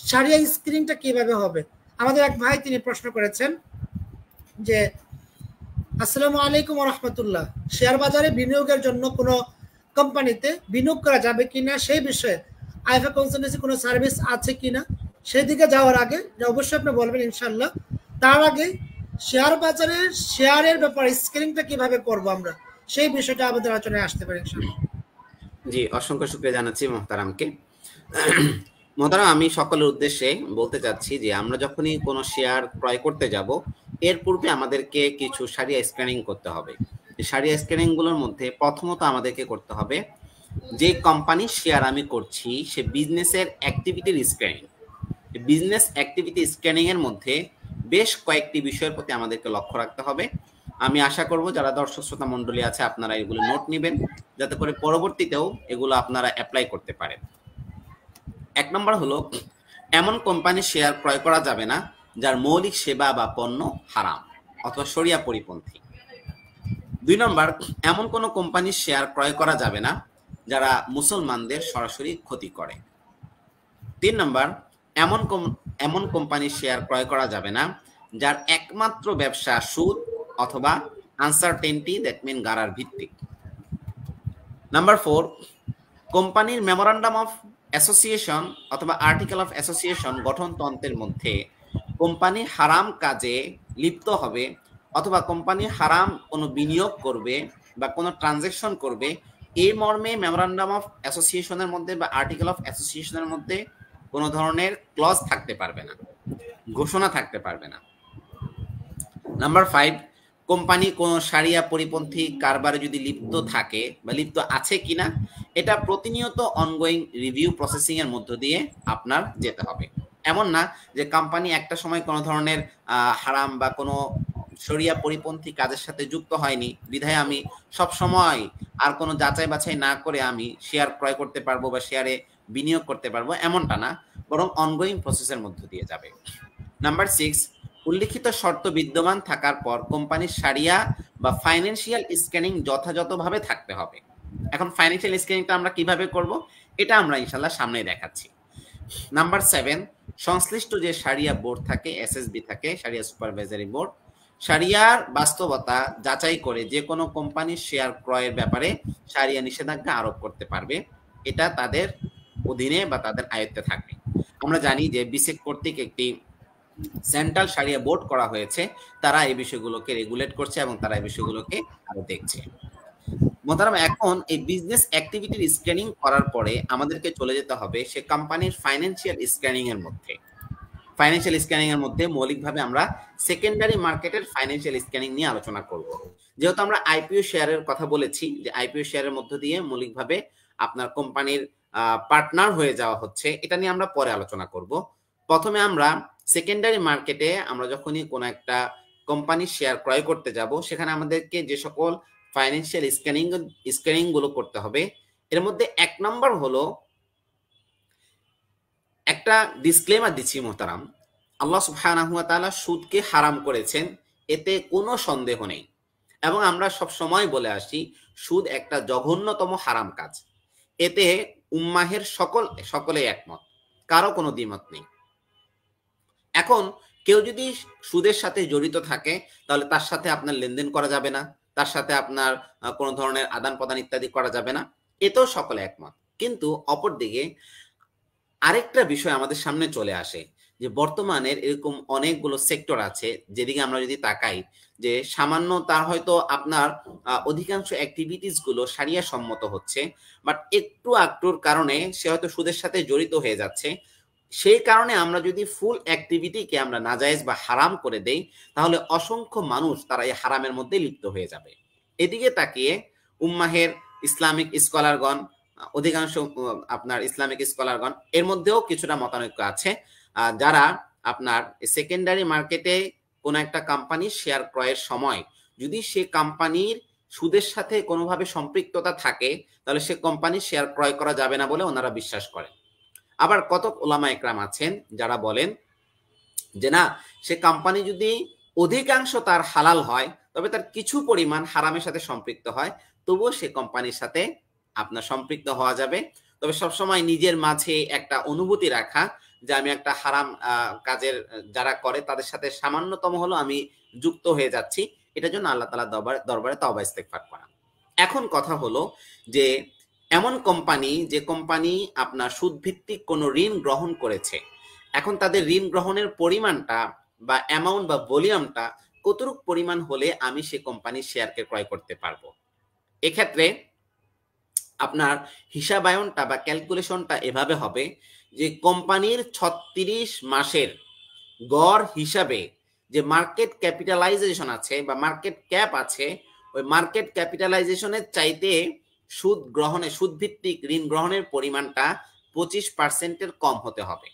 শারিয়া স্ক্রিনিংটা কিভাবে হবে। আমাদের এক ভাই তিনি প্রশ্ন করেছেন যে আসসালামু আলাইকুম ওয়া রাহমাতুল্লাহ, শেয়ার বাজারে বিনিয়োগের জন্য কোনো কোম্পানিতে বিনিয়োগ করা যাবে কিনা সেই বিষয়ে আইফা কনসালটেন্সি কোনো সার্ভিস আছে কিনা, সেই দিকে যাওয়ার আগে অবশ্যই আপনি বলবেন ইনশাআল্লাহ। তার আগে শেয়ার বাজারে শেয়ারের ব্যাপারে স্ক্রিনিংটা কিভাবে করব আমরা, সেই বিষয়টা আমাদের আলোচনায় আসতে পারে ইনশাআল্লাহ। জি, অসংখ্য শুকরিয়া জানাচ্ছি মোহতারামকে। মোহতারাম, আমি সকলের উদ্দেশ্যে বলতে চাচ্ছি যে আমরা যখনই কোনো শেয়ার ক্রয় করতে যাব এর পূর্বে আমাদেরকে কিছু শারিয়া স্ক্যানিং করতে হবে। শারিয়া স্ক্যানিং গুলোর মধ্যে প্রথমত আমাদেরকে করতে হবে যে কোম্পানির শেয়ার আমি করছি সে বিজনেসের অ্যাক্টিভিটির স্ক্যানিং। বিজনেস অ্যাক্টিভিটি স্ক্যানিং এর মধ্যে বেশ কয়েকটি বিষয়ের প্রতি আমাদেরকে লক্ষ্য রাখতে হবে। আমি আশা করব যারা দর্শক শ্রোতা মণ্ডলী আছে আপনারা এগুলো নোট নেবেন, যাতে করে পরবর্তীতেও এগুলো আপনারা অ্যাপ্লাই করতে পারেন। 1 নম্বর হলো, এমন কোম্পানির শেয়ার ক্রয় করা যাবে না যার মৌলিক সেবা বা পণ্য হারাম অথবা শরিয়া পরিপন্থী। 2 নম্বর, এমন কোনো কোম্পানির শেয়ার ক্রয় করা যাবে না যারা মুসলমানদের সরাসরি ক্ষতি করে। 3 নম্বর, এমন কোম্পানির শেয়ার ক্রয় করা যাবে না যার একমাত্র ব্যবসা সুদ অথবা আনসার্টেনটি, দ্যাট মিন গারার ভিত্তিক। নাম্বার 4, কোম্পানির মেমোরান্ডাম অফ অ্যাসোসিয়েশন অথবা আর্টিকেল অফ অ্যাসোসিয়েশন গঠনতন্ত্রের মধ্যে কোম্পানি হারাম কাজে লিপ্ত হবে অথবা কোম্পানি হারাম কোনো বিনিয়োগ করবে বা কোনো ট্রানজ্যাকশন করবে এই মর্মে মেমোরান্ডাম অফ অ্যাসোসিয়েশনের মধ্যে বা আর্টিকেল অফ অ্যাসোসিয়েশনের মধ্যে কোনো ধরনের ক্লজ থাকতে পারবে না, ঘোষণা থাকতে পারবে না। নাম্বার 5, কোম্পানি কোনো শারিয়া পরিপন্থী কারবারে যদি লিপ্ত থাকে বা লিপ্ত আছে কিনা এটা প্রতিনিয়ত অনগোয়িং রিভিউ প্রসেসিং এর মধ্য দিয়ে আপনার যেতে হবে। এমন না যে কোম্পানি একটা সময় কোনো ধরনের হারাম বা কোনো শরিয়া পরিপন্থী কাজের সাথে যুক্ত হয়নি বিধায় আমি সব সময় আর কোনো যাচাই বাছাই না করে আমি শেয়ার ক্রয় করতে পারবো বা শেয়ারে বিনিয়োগ করতে পারবো, এমনটা না, বরং অনগোয়িং প্রসেসের মধ্য দিয়ে যাবে। নাম্বার 6, উল্লিখিত শর্ত বিদ্যমান থাকার পর কোম্পানির শারিয়া বা ফাইন্যান্সিয়াল স্ক্যানিং যথাযথভাবে থাকতে হবে। এখন ফাইন্যান্সিয়াল স্ক্যানিংটা আমরা কিভাবে করব এটা আমরা ইনশাআল্লাহ সামনে দেখাচ্ছি। নাম্বার 7, সংশ্লিষ্ট যে শারিয়া বোর্ড থাকে, এসএসবি থাকে, শারিয়া সুপারভাইজারি বোর্ড, শারিয়ার বাস্তবতা যাচাই করে যে কোনো কোম্পানির শেয়ার ক্রয়ের ব্যাপারে শারিয়া নিষেধাজ্ঞা আরোপ করতে পারবে। এটা তাদের অধীনে বা তাদের আয়ত্তে থাকবে। আমরা জানি যে বিসেক কর্তৃক একটি সেন্ট্রাল শারিয়া বোর্ড করা হয়েছে, তারা এই বিষয়গুলোকে রেগুলেট করছে এবং তারা এই বিষয়গুলোকে আরো দেখছে। মোহতারাম, এখন এই বিজনেস অ্যাক্টিভিটির স্ক্যানিং করার পরে আমাদেরকে চলে যেতে হবে সে কোম্পানির ফাইন্যান্সিয়াল স্ক্যানিং এর মধ্যে। ফাইন্যান্সিয়াল স্ক্যানিং এর মধ্যে মৌলিকভাবে আমরা সেকেন্ডারি মার্কেটের ফাইন্যান্সিয়াল স্ক্যানিং নিয়ে আলোচনা করব। যেহেতু আমরা আইপিও শেয়ারের কথা বলেছি যে আইপিও শেয়ারের মধ্য দিয়ে মৌলিকভাবে আপনার কোম্পানির পার্টনার হয়ে যাওয়া হচ্ছে, এটা নিয়ে আমরা পরে আলোচনা করব। প্রথমে আমরা সেকেন্ডারি মার্কেটে আমরা যখনই কোনো একটা কোম্পানির শেয়ার ক্রয় করতে যাব সেখানে আমাদেরকে যে সকল ফাইন্যান্সিয়াল স্ক্যানিং গুলো করতে হবে এর মধ্যে 1 নম্বর হলো একটা ডিসক্লেমার দিচ্ছি মোহতারাম, আল্লাহ সুবহানাহু ওয়া তাআলা সুদকে হারাম করেছেন, এতে কোনো সন্দেহ নেই এবং আমরা সব সময় বলে আসি সুদ একটা জঘন্যতম হারাম কাজ। এতে উম্মাহের সকলে একমত, কারো কোনো দ্বিমত নেই। এখন কেউ যদি সুদের সাথে জড়িত থাকে তাহলে তার সাথে আপনার লেনদেন করা যাবে না, তার সাথে আপনার কোনো ধরনের আদান প্রদান ইত্যাদি করা যাবে না, এতেও সকলে একমত। কিন্তু অপরদিকে আরেকটা বিষয় আমাদের সামনে চলে আসে যে বর্তমানের এরকম অনেকগুলো সেক্টর আছে যেদিকে আমরা যদি তাকাই যে সামান্য তার হয়তো আপনার অধিকাংশ অ্যাক্টিভিটিস গুলো শারিয়া সম্মত হচ্ছে, বাট একটু আকটুর কারণে সে হয়তো সুদের সাথে জড়িত হয়ে যাচ্ছে। সেই কারণে আমরা যদি ফুল অ্যাক্টিভিটিকে আমরা নাজায়েজ বা হারাম করে দেই, তাহলে অসংখ্য মানুষ তারা এই হারামের মধ্যে লিপ্ত হয়ে যাবে। এদিকে তাকিয়ে উম্মাহের ইসলামিক স্কলারগণ, অধিকাংশ আপনার ইসলামিক স্কলারগণ, এর মধ্যেও কিছুটা মতানৈক্য আছে, যারা আপনার সেকেন্ডারি মার্কেটে কোনো একটা কোম্পানির শেয়ার ক্রয়ের সময় যদি সে কোম্পানির সুদের সাথে কোনোভাবে সম্পৃক্ততা থাকে, তাহলে সে কোম্পানির শেয়ার ক্রয় করা যাবে না বলে ওনারা বিশ্বাস করেন। আবার কতক ওলামা একরাম আছেন যারা বলেন যে না, সে কোম্পানি যদি অধিকাংশ তার হালাল হয়, তবে তার কিছু পরিমাণ হারামের সাথে সম্পৃক্ত হয়, তবুও সে কোম্পানির সাথে আপনার সম্পৃক্ত হওয়া যাবে। তবে সবসময় নিজের মাঝে একটা অনুভূতি রাখা যে আমি একটা হারাম কাজের যারা করে তাদের সাথে সামান্যতম হলো আমি যুক্ত হয়ে যাচ্ছি, এটার জন্য আল্লাহ তাআলার দরবারে তওবা ইস্তেগফার করা। এখন কথা হলো যে এমন কোম্পানি, যে কোম্পানি আপনার সুদভিত্তিক কোনো ঋণ গ্রহণ করেছে, এখন তাদের ঋণ গ্রহণের পরিমাণটা বা অ্যামাউন্ট বা ভলিউমটা কতটুকু পরিমাণ হলে আমি সে কোম্পানির শেয়ারকে ক্রয় করতে পারবো। এক্ষেত্রে আপনার হিসাবায়নটা বা ক্যালকুলেশনটা এভাবে হবে যে কোম্পানির 36 মাসের গড় হিসাবে যে মার্কেট ক্যাপিটালাইজেশন আছে বা মার্কেট ক্যাপ আছে, ওই মার্কেট ক্যাপিটালাইজেশনের চাইতে সুদ গ্রহণে, সুদভিত্তিক ঋণ গ্রহণের পরিমাণটা 25% কম হতে হবে।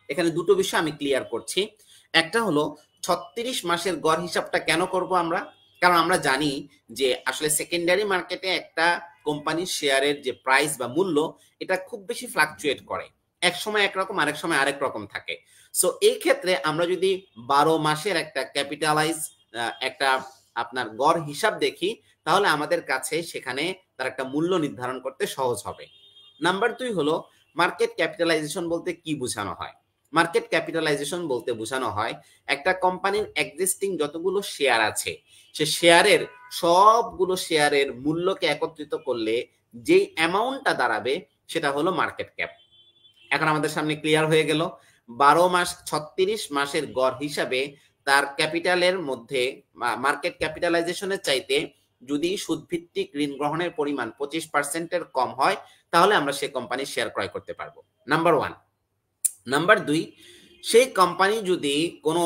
এখানে দুটো বিষয় আমি ক্লিয়ার করছি। একটা হলো 36 মাসের গড় হিসাবটা কেন করব আমরা, কারণ আমরা জানি যে আসলে সেকেন্ডারি মার্কেটে একটা কোম্পানির শেয়ারের যে প্রাইস বা মূল্য, এটা খুব বেশি ফ্লাকচুয়েট করে, এক সময় একরকম আরেক সময় আরেক রকম থাকে। সো এই ক্ষেত্রে আমরা যদি 12 মাসের একটা ক্যাপিটালাইজ একটা আপনার গড় হিসাব দেখি, তাহলে আমাদের কাছে সেখানে তার একটা মূল্য নির্ধারণ করতে সহজ হবে। নাম্বার 2 হলো মার্কেট ক্যাপিটালাইজেশন বলতে কি বোঝানো হয়। মার্কেট ক্যাপিটালাইজেশন বলতে বোঝানো হয় একটা কোম্পানির এক্সিস্টিং যতগুলো শেয়ার আছে, সে শেয়ারের সবগুলো শেয়ারের মূল্যকে একত্রিত করলে যেই অ্যামাউন্টটা দাঁড়াবে সেটা হলো মার্কেট ক্যাপ। এখন আমাদের সামনে ক্লিয়ার হয়ে গেল 12 মাস 36 মাসের গড় হিসাবে তার ক্যাপিটালের মধ্যে মার্কেট ক্যাপিটালাইজেশনের চাইতে যদি সুদভিত্তিক ঋণ গ্রহণের পরিমাণ 25%-এর কম হয়, তাহলে আমরা সেই কোম্পানির শেয়ার ক্রয় করতে পারবো। নাম্বার 1। নাম্বার 2, সেই কোম্পানি যদি কোনো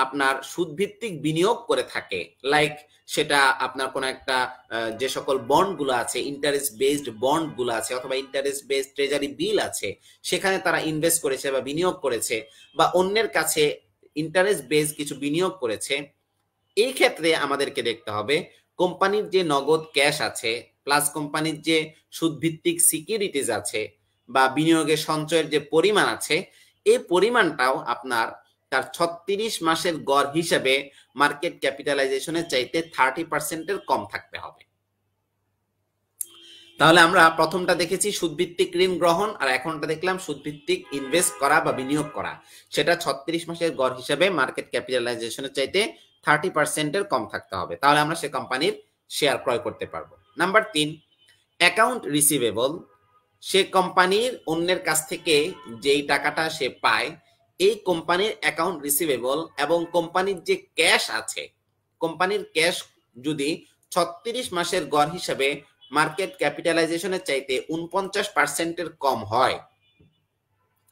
আপনার সুদভিত্তিক বিনিয়োগ করে থাকে, লাইক সেটা আপনার কোনো একটা যে সকল বন্ডগুলো আছে, ইন্টারেস্ট বেসড বন্ডগুলো আছে অথবা ইন্টারেস্ট বেসড ট্রেজারি বিল আছে, সেখানে তারা ইনভেস্ট করেছে বা বিনিয়োগ করেছে, বা অন্যের কাছে ইন্টারেস্ট বেসড কিছু বিনিয়োগ করেছে, এই ক্ষেত্রে আমাদেরকে দেখতে হবে কোম্পানির যে নগদ ক্যাশ আছে প্লাস কোম্পানির যে সুদভিত্তিক সিকিউরিটিজ আছে বা বিনিয়োগের সঞ্চয়ের যে পরিমাণ আছে, এই পরিমাণটাও আপনার তার 36 মাসের গড় হিসেবে মার্কেট ক্যাপিটালাইজেশনের চাইতে 30%-এর কম থাকতে হবে। তাহলে আমরা প্রথমটা দেখেছি সুদভিত্তিক ঋণ গ্রহণ, আর এখনটা দেখলাম সুদভিত্তিক ইনভেস্ট করা বা বিনিয়োগ করা, সেটা 36 মাসের গড় হিসেবে মার্কেট ক্যাপিটালাইজেশনের চাইতে 30%-এর কম থাকতে হবে, তাহলে আমরা সে কোম্পানির শেয়ার ক্রয় করতে পারবো। Number 3, account receivable. সে কোম্পানির অন্যের কাছ থেকে যেই টাকাটা সে পায়, এই কোম্পানির অ্যাকাউন্ট রিসিভেবল এবং কোম্পানির যে ক্যাশ আছে, কোম্পানির ক্যাশ যদি 36 মাসের গড় হিসেবে মার্কেট ক্যাপিটালাইজেশনের চাইতে 49%-এর কম হয়,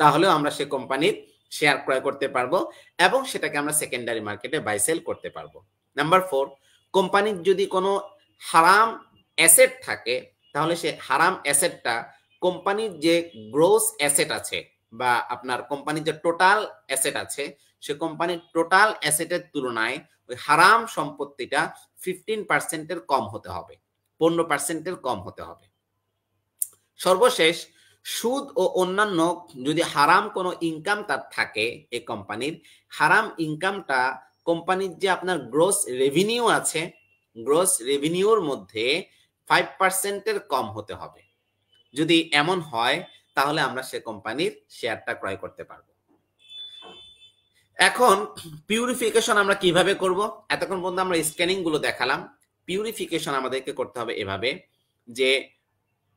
তাহলেও আমরা সে কোম্পানির শেয়ার ক্রয় করতে পারবো এবং সেটাকে আমরা সেকেন্ডারি মার্কেটে বাই সেল করতে পারবো। নাম্বার 4, কোম্পানির যদি কোনো হারাম অ্যাসেট থাকে, তাহলে সে হারাম অ্যাসেটটা কোম্পানির যে গ্রোস অ্যাসেট আছে বা আপনার কোম্পানির যে টোটাল অ্যাসেট আছে, সে কোম্পানির টোটাল অ্যাসেটের তুলনায় ওই হারাম সম্পত্তিটা 15%-এর কম হতে হবে, 15%-এর কম হতে হবে। সর্বশেষ, সুদ ও অন্যান্য যদি হারাম কোনো ইনকাম তার থাকে, এই কোম্পানির হারাম ইনকামটা কোম্পানির যে আপনার গ্রোস রেভিনিউ আছে, গ্রোস রেভিনিউর মধ্যে 5%-এর কম হতে হবে। যদি এমন হয়, তাহলে আমরা সে কোম্পানির শেয়ারটা ক্রয় করতে পারবো। এখন পিউরিফিকেশন আমরা কিভাবে করব? এতক্ষণ পর্যন্ত আমরা স্ক্যানিং গুলো দেখালাম। পিউরিফিকেশন আমাদেরকে করতে হবে এভাবে যে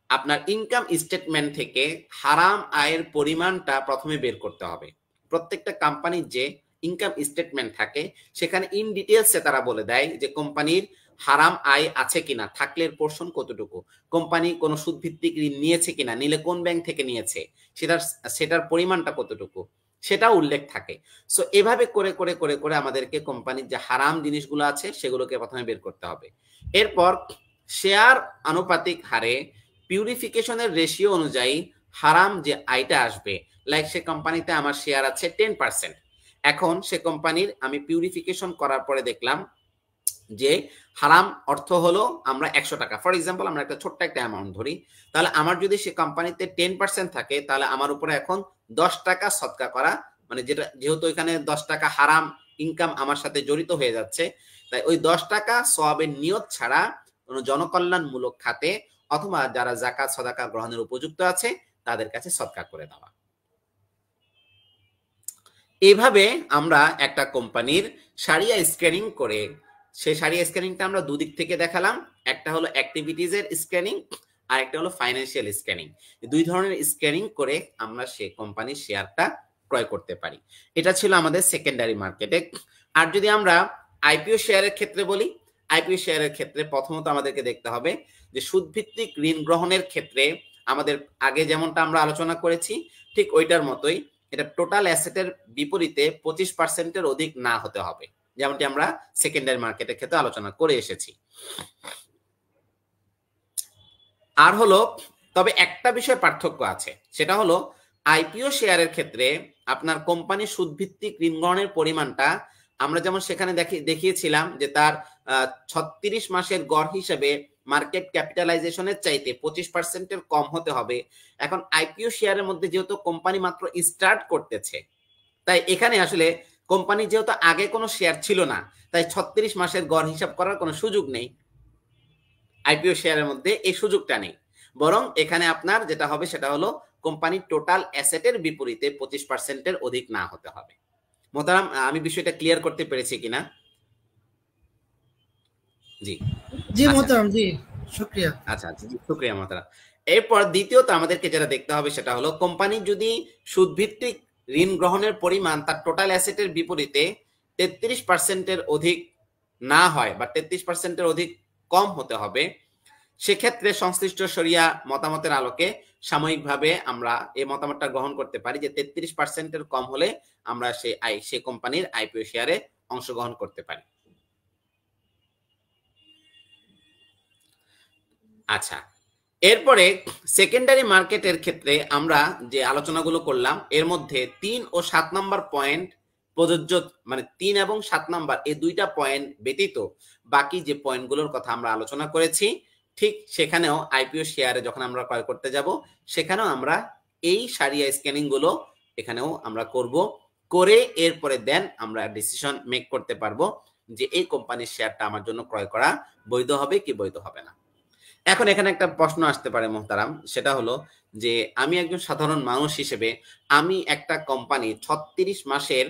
আপনার ইনকাম স্টেটমেন্ট থেকে হারাম আয়ের পরিমাণটা প্রথমে বের করতে হবে। প্রত্যেকটা কোম্পানির যে ইনকাম স্টেটমেন্ট থাকে, সেখানে ইন ডিটেলসে তারা বলে দেয় যে কোম্পানির হারাম আয় আছে কিনা, থাকলে এর পোর্শন কতটুকু, কোম্পানি কোনো সুদ ভিত্তিক ঋণ নিয়েছে কিনা, নিলে কোন ব্যাংক থেকে নিয়েছে, সেটার পরিমাণটা কতটুকু, সেটা উল্লেখ থাকে। সো এভাবে করে করে করে করে আমাদেরকে কোম্পানির যে হারাম জিনিসগুলো আছে সেগুলোকে প্রথমে বের করতে হবে। এরপর শেয়ার আনুপাতিক হারে পিউরিফিকেশনের রেশিও অনুযায়ী হারাম যে আয়টা আসবে, লাইক সে কোম্পানিতে আমার শেয়ার আছে 10%, এখন সে কোম্পানির আমি পিউরিফিকেশন করার পরে দেখলাম যে হারাম অর্থ হলো আমরা 100 টাকা, ফর এক্সাম্পল আমরা একটা ছোট্ট একটা অ্যামাউন্ট ধরি, তাহলে আমার যদি সে কোম্পানিতে 10% থাকে তাহলে আমার উপরে এখন 10 টাকা সদকা করা, মানে যেহেতু এখানে 10 টাকা হারাম ইনকাম আমার সাথে জড়িত হয়ে যাচ্ছে, তাই ওই 10 টাকা সওয়াবের নিয়ত ছাড়া কোনো জনকল্যাণমূলক খাতে অথবা যারা যাকাত সদাকা গ্রহণের উপযুক্ত আছে তাদের কাছে সদকা করে দেওয়া। এইভাবে আমরা একটা কোম্পানির সারিয়া স্ক্যানিং করে, সেই সারিয়া স্ক্যানিংটা আমরা দুদিক থেকে দেখালাম, একটা হলো অ্যাক্টিভিটিজের স্ক্যানিং আর একটা হলো ফাইন্যান্সিয়াল স্ক্যানিং। দুই ধরনের স্ক্যানিং করে আমরা সেই কোম্পানির শেয়ারটা ক্রয় করতে পারি। এটা ছিল আমাদের সেকেন্ডারি মার্কেটে। আর যদি আমরা আইপিও শেয়ারের ক্ষেত্রে বলি, আইপিও শেয়ারের ক্ষেত্রে প্রথমত আমাদেরকে দেখতে হবে যে সুদভিত্তিক ঋণ গ্রহণের ক্ষেত্রে আমাদের আগে যেমনটা আমরা আলোচনা করেছি ঠিক ওইটার মতোই এটা টোটাল অ্যাসেটের বিপরীতে 25%-এর অধিক না হতে হবে, যেমনটি আমরা সেকেন্ডারি মার্কেটের ক্ষেত্রে আলোচনা করে এসেছি। আর হলো তবে একটা বিষয় পার্থক্য আছে, সেটা হলো আইপিও শেয়ারের ক্ষেত্রে আপনার কোম্পানির সুদভিত্তিক ঋণ গ্রহণের পরিমাণটা আমরা যেমন সেখানে দেখিয়েছিলাম যে তার 36 মাসের গড় হিসেবে মার্কেট ক্যাপিটালাইজেশনের চাইতে 25%-এর কম হতে হবে। এখন আইপিও শেয়ারের মধ্যে যেহেতু কোম্পানি মাত্র স্টার্ট করতেছে, তাই এখানে আসলে কোম্পানি যেহেতু আগে কোনো শেয়ার ছিল না, তাই 36 মাসের গড় হিসাব করার কোনো সুযোগ নেই। আইপিও শেয়ারের মধ্যে এই সুযোগটা নেই, বরং এখানে আপনার যেটা হবে সেটা হলো কোম্পানির টোটাল অ্যাসেটের বিপরীতে 25%-এর অধিক না হতে হবে। মোহতারাম, আমি বিষয়টা ক্লিয়ার করতে পেরেছি কিনা? জি জি মোহতারাম, জি শুকরিয়া। আচ্ছা আচ্ছা, শুকরিয়া মোহতারাম। এরপর দ্বিতীয়ত আমাদেরকে যেটা দেখতে হবে সেটা হলো কোম্পানি যদি সুদভিত্তিক ঋণ গ্রহণের পরিমাণ তার টোটাল অ্যাসেটের বিপরীতে 33%-এর অধিক না হয় বা 33%-এর অধিক কম হতে হবে, সেক্ষেত্রে সংশ্লিষ্ট শরিয়া মতামতের আলোকে সাময়িকভাবে আমরা এই মতামতটা গ্রহণ করতে পারি যে 33%-এর কম হলে আমরা সেই কোম্পানির আইপিও শেয়ারে অংশগ্রহণ করতে পারি। আচ্ছা, এরপরে সেকেন্ডারি মার্কেটের ক্ষেত্রে আমরা যে আলোচনাগুলো করলাম এর মধ্যে 3 ও 7 নম্বর পয়েন্ট প্রযোজ্য, মানে 3 এবং 7 নম্বর এই দুইটা পয়েন্ট ব্যতীত বাকি যে পয়েন্টগুলোর কথা আমরা আলোচনা করেছি, ঠিক সেখানেও আইপিও শেয়ারে যখন আমরা ক্রয় করতে যাব সেখানেও আমরা এই সারিয়া স্ক্যানিং গুলো এখানেও আমরা করব, করে এরপরে দেন আমরা ডিসিশন মেক করতে পারবো যে এই কোম্পানির শেয়ারটা আমার জন্য ক্রয় করা বৈধ হবে কি বৈধ হবে না। এখন এখানে একটা প্রশ্ন আসতে পারে মোহতারাম, সেটা হলো যে আমি একজন সাধারণ মানুষ হিসেবে আমি একটা কোম্পানি 36 মাসের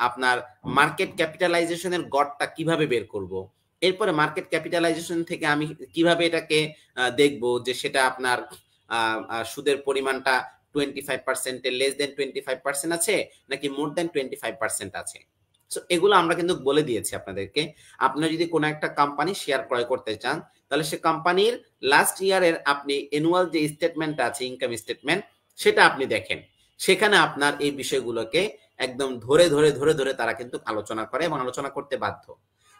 আপনার মার্কেট ক্যাপিটালাইজেশনের গড়টা কিভাবে বের করব, এরপরে মার্কেট ক্যাপিটালাইজেশন থেকে আমি কিভাবে এটাকে দেখব যে সেটা আপনার সুদের পরিমাণটা 25%-এর লেস দেন 25% আছে নাকি মোর দেন 25% আছে। সো এগুলো আমরা কিন্তু বলে দিয়েছি আপনাদেরকে। আপনারা যদি কোনো একটা কোম্পানি শেয়ার ক্রয় করতে চান তাহলে সে কোম্পানির লাস্ট ইয়ারের আপনি অ্যানুয়াল যে স্টেটমেন্টটা আছে, ইনকাম স্টেটমেন্ট, সেটা আপনি দেখেন, সেখানে আপনার এই বিষয়গুলোকে একদম ধরে ধরে ধরে ধরে তারা কিন্তু আলোচনা করে এবং আলোচনা করতে বাধ্য।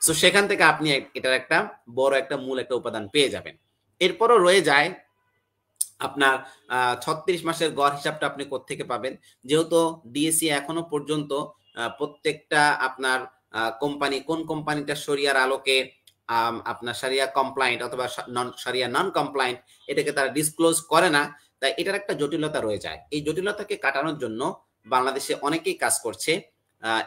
সো সেখান থেকে আপনি এটার একটা বড় একটা মূল একটা উপাদান পেয়ে যাবেন। এরপরও রয়ে যায় আপনার 36 মাসের গড় হিসাবটা আপনি কোত্থেকে পাবেন, যেহেতু ডিএসই এখনো পর্যন্ত প্রত্যেকটা আপনার কোম্পানি কোন কোম্পানিটা শরিয়ার আলোকে আপনার শরিয়া কমপ্লায়েন্ট অথবা শরিয়া নন কমপ্লায়েন্ট এটাকে তারা ডিসক্লোজ করে না, তাই এটার একটা জটিলতা রয়ে যায়। এই জটিলতাকে কাটানোর জন্য বাংলাদেশে অনেকেই কাজ করছে,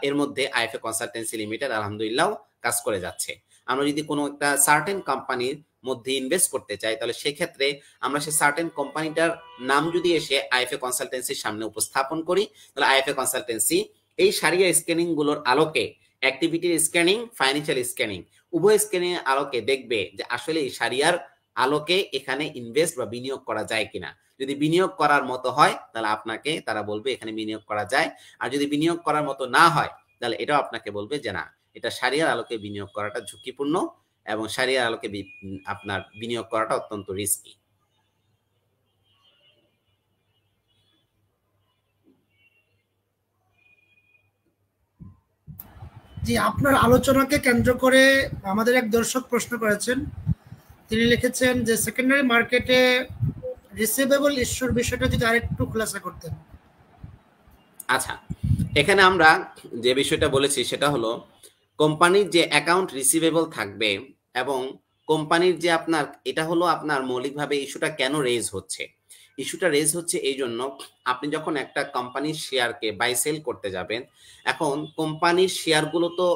এর মধ্যে আইএফএ কনসালটেন্সি লিমিটেড আলহামদুলিল্লাহ কাজ করে যাচ্ছে। আমরা যদি কোনো একটা সার্টেন কোম্পানির মধ্যে ইনভেস্ট করতে চাই তাহলে সেক্ষেত্রে আমরা সেই সার্টেন কোম্পানিটার নাম যদি এসে আইএফএ কনসালটেন্সির সামনে উপস্থাপন করি তাহলে আইএফএ কনসালটেন্সি এই সারিয়া স্ক্যানিং গুলোর আলোকে, অ্যাক্টিভিটির স্ক্যানিং, ফাইন্যান্সিয়াল স্ক্যানিং, উভয় স্ক্যানিং এর আলোকে দেখবে যে আসলে এই সারিয়ার আলোকে এখানে ইনভেস্ট বা বিনিয়োগ করা যায় কিনা। যদি বিনিয়োগ করার মতো হয় তাহলে আপনাকে তারা বলবে এখানে বিনিয়োগ করা যায়, আর যদি বিনিয়োগ করার মতো না হয় তাহলে এটাও আপনাকে বলবে যে না, এটা সারিয়ার আলোকে বিনিয়োগ করাটা ঝুঁকিপূর্ণ, এবং শারিয়ার আলোকে আপনার বিনিয়োগ করাটা অত্যন্ত রিস্কি। জি, আপনার আলোচনাকে কেন্দ্র করে আমাদের এক দর্শক প্রশ্ন করেছেন। তিনি লিখেছেন যে সেকেন্ডারি মার্কেটে রিসিভেবল ইস্যুর বিষয়টা যদি আরেকটু খোলাসা করতেন। আচ্ছা, এখানে আমরা যে বিষয়টা বলেছি সেটা হলো কোম্পানির যে অ্যাকাউন্ট রিসিভেবল থাকবে এবং কোম্পানির যে আপনার, এটা হলো আপনার মৌলিকভাবে ইস্যুটা কেন রেজ হচ্ছে। ইস্যুটা রেজ হচ্ছে এই জন্য, আপনি যখন একটা কোম্পানির শেয়ারকে বাই সেল করতে যাবেন, এখন কোম্পানির শেয়ারগুলো তো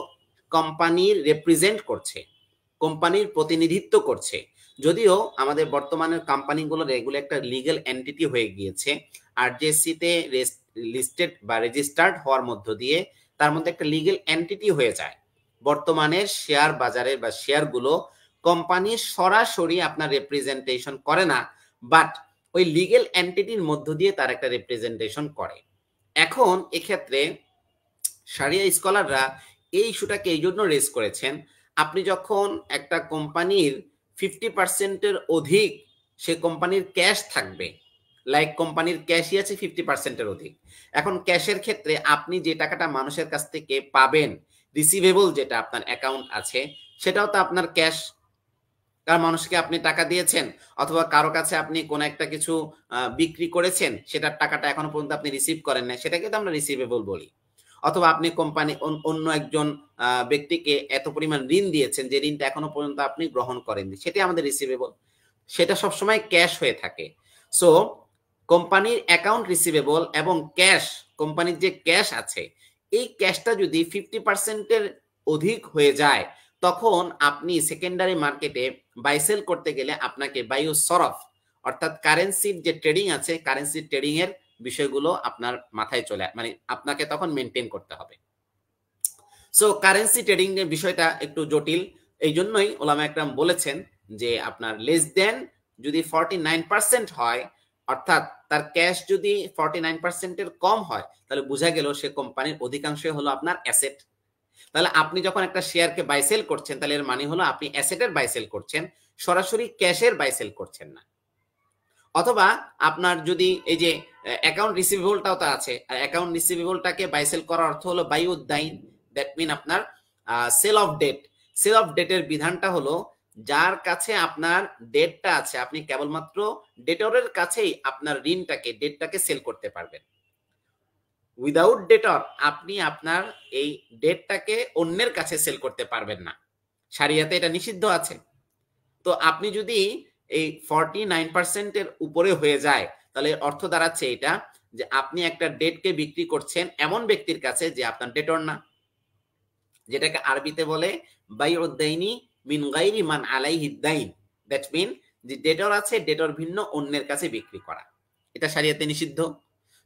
কোম্পানির রিপ্রেজেন্ট করছে, কোম্পানির প্রতিনিধিত্ব করছে। যদিও আমাদের বর্তমানের কোম্পানিগুলোর এগুলো একটা লিগ্যাল এন্টিটি হয়ে গিয়েছে, আরজেসিতে লিস্টেড বা রেজিস্টার্ড হওয়ার মধ্য দিয়ে তার মধ্যে একটা লিগ্যাল এন্টিটি হয়ে যায়। বর্তমানের শেয়ার বাজারে বা শেয়ারগুলো কোম্পানি সরাসরি আপনার রিপ্রেজেন্টেশন করে না, বাট ওই লিগ্যাল এন্টিটির মধ্য দিয়ে তার একটা রিপ্রেজেন্টেশন করে। এখন এক্ষেত্রে শারিয়া স্কলাররা এই ইস্যুটাকে এই জন্য রেজ করেছেন, আপনি যখন একটা কোম্পানির 50%-এর অধিক সে কোম্পানির ক্যাশ থাকবে, লাইক কোম্পানির ক্যাশই আছে 50%-এর অধিক, এখন ক্যাশের ক্ষেত্রে আপনি যে টাকাটা মানুষের কাছ থেকে পাবেন, রিসিভেবল যেটা আপনার অ্যাকাউন্ট আছে, সেটাও তো আপনার ক্যাশ। কারণ মানুষকে আপনি টাকা দিয়েছেন অথবা কারো কাছে আপনি কোন একটা কিছু বিক্রি করেছেন, সেটার টাকাটা এখনো পর্যন্ত আপনি রিসিভ করেন না, সেটাকে তো আমরা রিসিভেবল বলি। অথবা আপনি কোম্পানি অন্য একজন ব্যক্তিকে এত পরিমাণ ঋণ দিয়েছেন যে ঋণটা এখনো পর্যন্ত আপনি গ্রহণ করেননি, সেটাই আমাদের রিসিভেবল। সেটা সবসময় ক্যাশ হয়ে থাকে। সো কোম্পানির অ্যাকাউন্ট রিসিভেবল এবং ক্যাশ, কোম্পানির যে ক্যাশ আছে, এই ক্যাশটা যদি 50%-এর অধিক হয়ে যায়, তখন আপনি সেকেন্ডারি মার্কেটে বাই সেল করতে গেলে আপনাকে বায়ু সরফ অর্থাৎ কারেন্সির যে ট্রেডিং আছে, কারেন্সি ট্রেডিং এর বিষয়গুলো আপনার মাথায় চলে, মানে আপনাকে তখন মেনটেন করতে হবে। সো কারেন্সি ট্রেডিং এর বিষয়টা একটু জটিল, এই জন্যই ওলামা একরাম বলেছেন যে আপনার লেস দেন যদি 49% হয়, অর্থাৎ তার ক্যাশ যদি 49%-এর কম হয়, তাহলে বোঝা গেল সে কোম্পানির অধিকাংশ হলো আপনার অ্যাসেট। তাহলে আপনি যখন একটা শেয়ারকে বাই সেল করছেন, তাহলে এর মানে হলো আপনি অ্যাসেটের বাই সেল করছেন, সরাসরি ক্যাশের বাই সেল করছেন না। অথবা আপনার যদি এই যে অ্যাকাউন্ট রিসিভেবলটাও তো আছে, আর অ্যাকাউন্ট রিসিভেবলটাকে বাই সেল করার অর্থ হলো বাই উদ্দাইন, দ্যাট মিন আপনার sale of debt. Sale of ডেটের বিধানটা হলো যার কাছে আপনার ডেটটা আছে, আপনি কেবলমাত্র ডেটরের কাছেই আপনার ঋণটাকে, ডেটটাকে সেল করতে পারবেন। উইদাউট ডেটর আপনি আপনার এই ডেটটাকে অন্যের কাছে সেল করতে পারবেন না, শারিয়াতে এটা নিষিদ্ধ আছে। তো আপনি যদি এই 49%-এর উপরে হয়ে যায়, তাহলে অর্থ দাঁড়াচ্ছে এটা যে আপনি একটা ডেটকে বিক্রি করছেন এমন ব্যক্তির কাছে যে আপনার ডেটর না, যেটাকে আরবিতে বলে বাইউদ্দাইনি মিন গায়রি মান আলাইহি দাইন। দ্যাট মিন যে ডেটর আছে, ডেটর ভিন্ন অন্যের কাছে বিক্রি করা, এটা শরিয়াতে নিষিদ্ধ।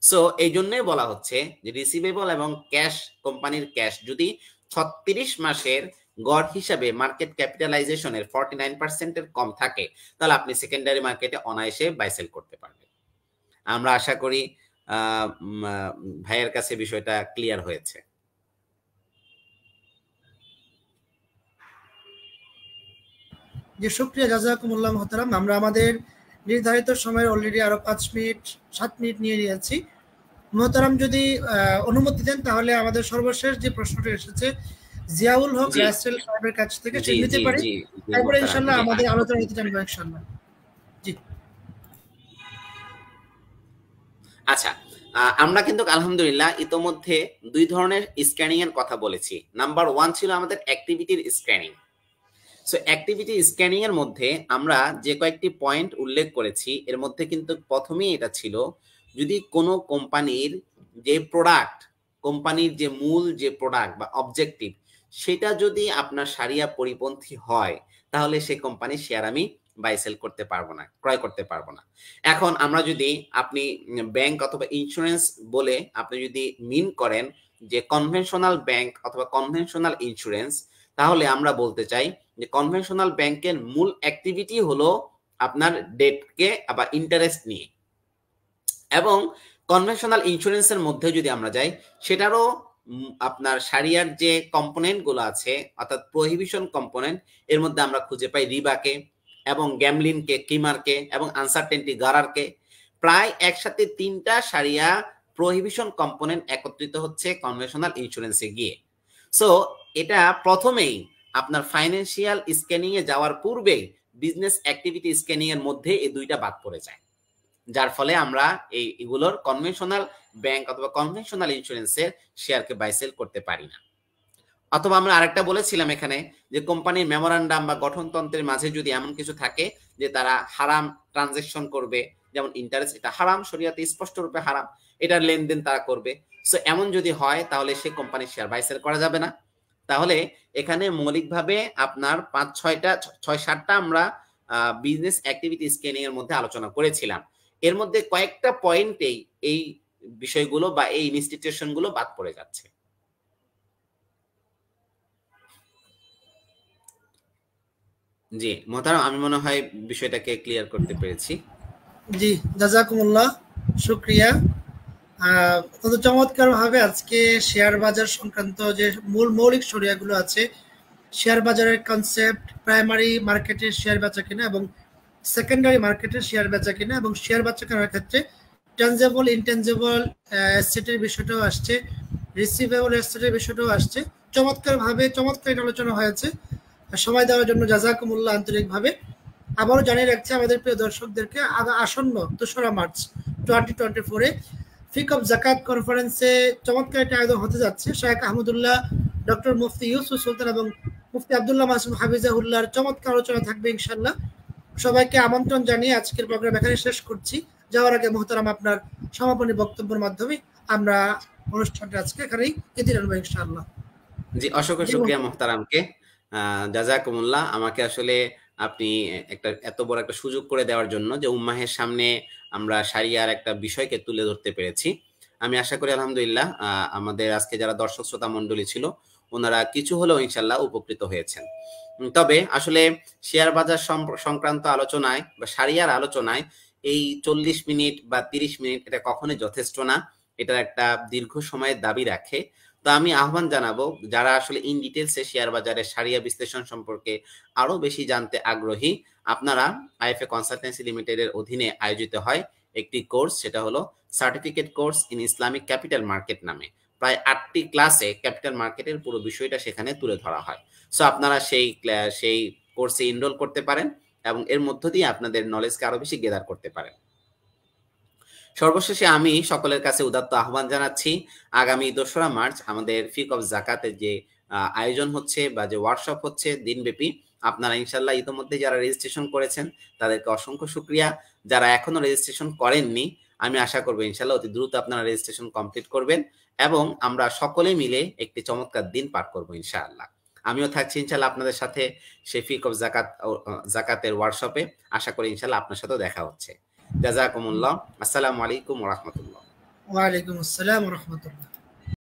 সো এই জন্যই বলা হচ্ছে যে রিসিভেবল এবং ক্যাশ, কোম্পানির ক্যাশ যদি 36 মাসের গড় হিসাবে মার্কেট ক্যাপিটালাইজেশনের 49%-এর কম থাকে, তাহলে আপনি সেকেন্ডারি মার্কেটে অনায়াসে বাই সেল করতে পারবেন। আমরা আশা করি ভাইয়ের কাছে বিষয়টা ক্লিয়ার হয়েছে। যে শুকরিয়া, জাযাকুমুল্লাহ মুহতারাম। আমরা আমাদের নির্ধারিত সময়ের অলরেডি আরো 7 মিনিট নিয়ে নিয়েছি। মুহতারাম যদি অনুমতি দেন, তাহলে আমাদের সর্বশেষ যে প্রশ্নটা এসেছে জিয়াউল হক রাসেল সাহেবের কাছ থেকে সেটা নিতে পারি, তারপরে ইনশাআল্লাহ আমাদের আলোচনা নিতে জানবো ইনশাআল্লাহ। জি আচ্ছা, আমরা কিন্তু আলহামদুলিল্লাহ ইতোমধ্যে 2 ধরনের স্ক্যানিং এর কথা বলেছি। নাম্বার 1 ছিল আমাদের অ্যাক্টিভিটির স্ক্যানিং। সো অ্যাক্টিভিটি স্ক্যানিং এর মধ্যে আমরা যে কয়েকটি পয়েন্ট উল্লেখ করেছি, এর মধ্যে কিন্তু প্রথমেই এটা ছিল যদি কোনো কোম্পানির যে প্রোডাক্ট, কোম্পানির যে মূল যে প্রোডাক্ট বা অবজেক্টিভ, সেটা যদি আপনার শারিয়া পরিপন্থী হয়, তাহলে সেই কোম্পানির শেয়ার আমি বাই সেল করতে পারবো না, ক্রয় করতে পারবো না। এখন আমরা যদি, আপনি ব্যাংক অথবা ইন্স্যুরেন্স বলে আপনি যদি মিন করেন যে কনভেনশনাল ব্যাংক অথবা কনভেনশনাল ইন্স্যুরেন্স, তাহলে আমরা বলতে চাই যে কনভেনশনাল ব্যাংকের মূল অ্যাক্টিভিটি হলো আপনার ডেটকে আবার ইন্টারেস্ট নিয়ে, এবং কনভেনশনাল ইন্স্যুরেন্সের মধ্যে যদি আমরা যাই, সেটারও আপনার শারিয়ার যে কম্পোনেন্ট গুলো আছে অর্থাৎ প্রহিবিশন কম্পোনেন্ট, এর মধ্যে আমরা খুঁজে পাই রিবাকে এবং গ্যামলিনকে, কিমারকে এবং আনসার্টেনটি গারারকে। প্রায় একসাথে 3টা শারিয়া প্রহিবিশন কম্পোনেন্ট একত্রিত হচ্ছে কনভেনশনাল ইন্স্যুরেন্সে গিয়ে। সো এটা প্রথমেই আপনার ফাইন্যান্সিয়াল স্ক্যানিং এ যাওয়ার পূর্বেই বিজনেস অ্যাক্টিভিটি স্ক্যানিং এর মধ্যে এই দুইটা বাদ পড়ে যায়, যার ফলে আমরা এগুলোর কনভেনশনাল ব্যাংক অথবা কনভেনশনাল ইন্স্যুরেন্সের শেয়ারকে বাই সেল করতে পারি না। অথবা আমরা আরেকটা বলেছিলাম এখানে যে কোম্পানির মেমোরান্ডাম বা গঠনতন্ত্রের মাঝে যদি এমন কিছু থাকে যে তারা হারাম ট্রানজাকশন করবে, যেমন ইন্টারেস্ট, এটা হারাম, শরিয়াতে স্পষ্ট রূপে হারাম, এটার লেনদেন তারা করবে। সো এমন যদি হয় তাহলে সেই কোম্পানির শেয়ার বাই সেল করা যাবে না। তাহলে এখানে মৌলিকভাবে আপনার 6-7টা আমরা বিজনেস অ্যাক্টিভিটি স্ক্যানিং এর মধ্যে আলোচনা করেছিলাম। এর মধ্যে কয়েকটা পয়েন্টেই এই বিষয়গুলো বা এই ইনস্টিটিউশনগুলো বাদ পড়ে যাচ্ছে। জি মোহতারাম, আমি মনে হয় বিষয়টাকে ক্লিয়ার করতে পেরেছি। জি, জাযাকুমুল্লাহ, শুকরিয়া। অত্যন্ত চমৎকার ভাবে আজকে শেয়ার বাজার সংক্রান্ত যে মৌলিক শরিয়াগুলো আছে, শেয়ার বাজারের কনসেপ্ট, প্রাইমারি মার্কেটের শেয়ার বেচা কিনা এবং সেকেন্ডারি মার্কেটের শেয়ার বেচা কিনা এবং শেয়ার বেচা কেনার ক্ষেত্রে ট্যানজেবল ইনট্যানজেবল অ্যাসেটের বিষয়টাও আসছে, রিসিভেবল অ্যাসেটের বিষয়টাও আসছে। চমৎকার আলোচনা হয়েছে। সময় দেওয়ার জন্য জাযাকুমুল্লাহ আন্তরিকভাবে। আবারও জানিয়ে রাখছি আমাদের প্রিয় দর্শকদেরকে, আসন্ন 2রা মার্চ 2024-এ ফিক অফ জাকাত কনফারেন্সে চমৎকার একটা আয়োজন হতে যাচ্ছে। শেখ আহমদুল্লাহ, ডক্টর মুফতি ইউসুফ সুলতান এবং মুফতি আব্দুল্লাহ মাসুম হাফিজাহুল্লাহর চমৎকার আলোচনা থাকবে ইনশাআল্লাহ। সবাইকে আমন্ত্রণ জানিয়ে আজকের প্রোগ্রাম এখানে শেষ করছি। যাওয়ার আগে মোহতারাম আপনার সমাপনী বক্তব্যের মাধ্যমে আমরা অনুষ্ঠানটা আজকে এখানেই ইতি টানবো ইনশাআল্লাহ। জি, অসংখ্য শুকরিয়া মোহতারামকে, জাযাকুমুল্লাহ। আমাকে আসলে আপনি এত বড় একটা সুযোগ করে দেওয়ার জন্য যে উম্মাহের সামনে আমরা শারিয়ার একটা বিষয়কে তুলে ধরতে পেরেছি। আমি আশা করি আলহামদুলিল্লাহ আমাদের আজকে যারা দর্শক শ্রোতা মণ্ডলী ছিল ওনারা কিছু হলেও ইনশাল্লাহ উপকৃত হয়েছেন। তবে আসলে শেয়ার বাজার সংক্রান্ত আলোচনায় বা শারিয়ার আলোচনায় এই 40 মিনিট বা 30 মিনিট এটা কখনোই যথেষ্ট না, এটা একটা দীর্ঘ সময়ের দাবি রাখে। তো আমি আহ্বান জানাবো যারা আসলে ইন ডিটেলসে শেয়ার বাজারের শারিয়া বিশ্লেষণ সম্পর্কে আরো বেশি জানতে আগ্রহী, আপনারা আইএফএ কনসালটেন্সি লিমিটেডের অধীনে আয়োজিত হয় একটি কোর্স, সেটা হলো certificate course in Islamic capital market নামে। প্রায় 8টি ক্লাসে ক্যাপিটাল মার্কেটের পুরো বিষয়টা সেখানে তুলে ধরা হয়। সো আপনারা সেই কোর্সে এনরোল করতে পারেন এবং এর মধ্য দিয়ে আপনাদের নলেজকে আরো বেশি গেদার করতে পারেন। সর্বশেষে আমি সকলের কাছে উদাত্ত আহ্বান জানাচ্ছি, আগামী 2রা মার্চ আমাদের ফিক অফ জাকাতের যে আয়োজন হচ্ছে বা যে ওয়ার্কশপ হচ্ছে দিনব্যাপী, আপনারা ইনশাল্লাহ ইতিমধ্যে যারা রেজিস্ট্রেশন করেছেন তাদেরকে অসংখ্য শুকরিয়া। যারা এখনো রেজিস্ট্রেশন করেননি, আমি আশা করবো ইনশাল্লাহ অতি দ্রুত আপনারা রেজিস্ট্রেশন কমপ্লিট করবেন এবং আমরা সকলে মিলে একটি চমৎকার দিন পার করবো ইনশাআল্লাহ। আমিও থাকছি ইনশাল্লাহ আপনাদের সাথে সেই ফিক অফ জাকাতের ওয়ার্কশপে। আশা করি ইনশাল্লাহ আপনার সাথেও দেখা হচ্ছে। জাযাকুমুল্লাহ। আসসালামু আলাইকুম ওয়া রাহমাতুল্লাহ। ওয়া আলাইকুম আসসালাম ওয়া রাহমাতুল্লাহ।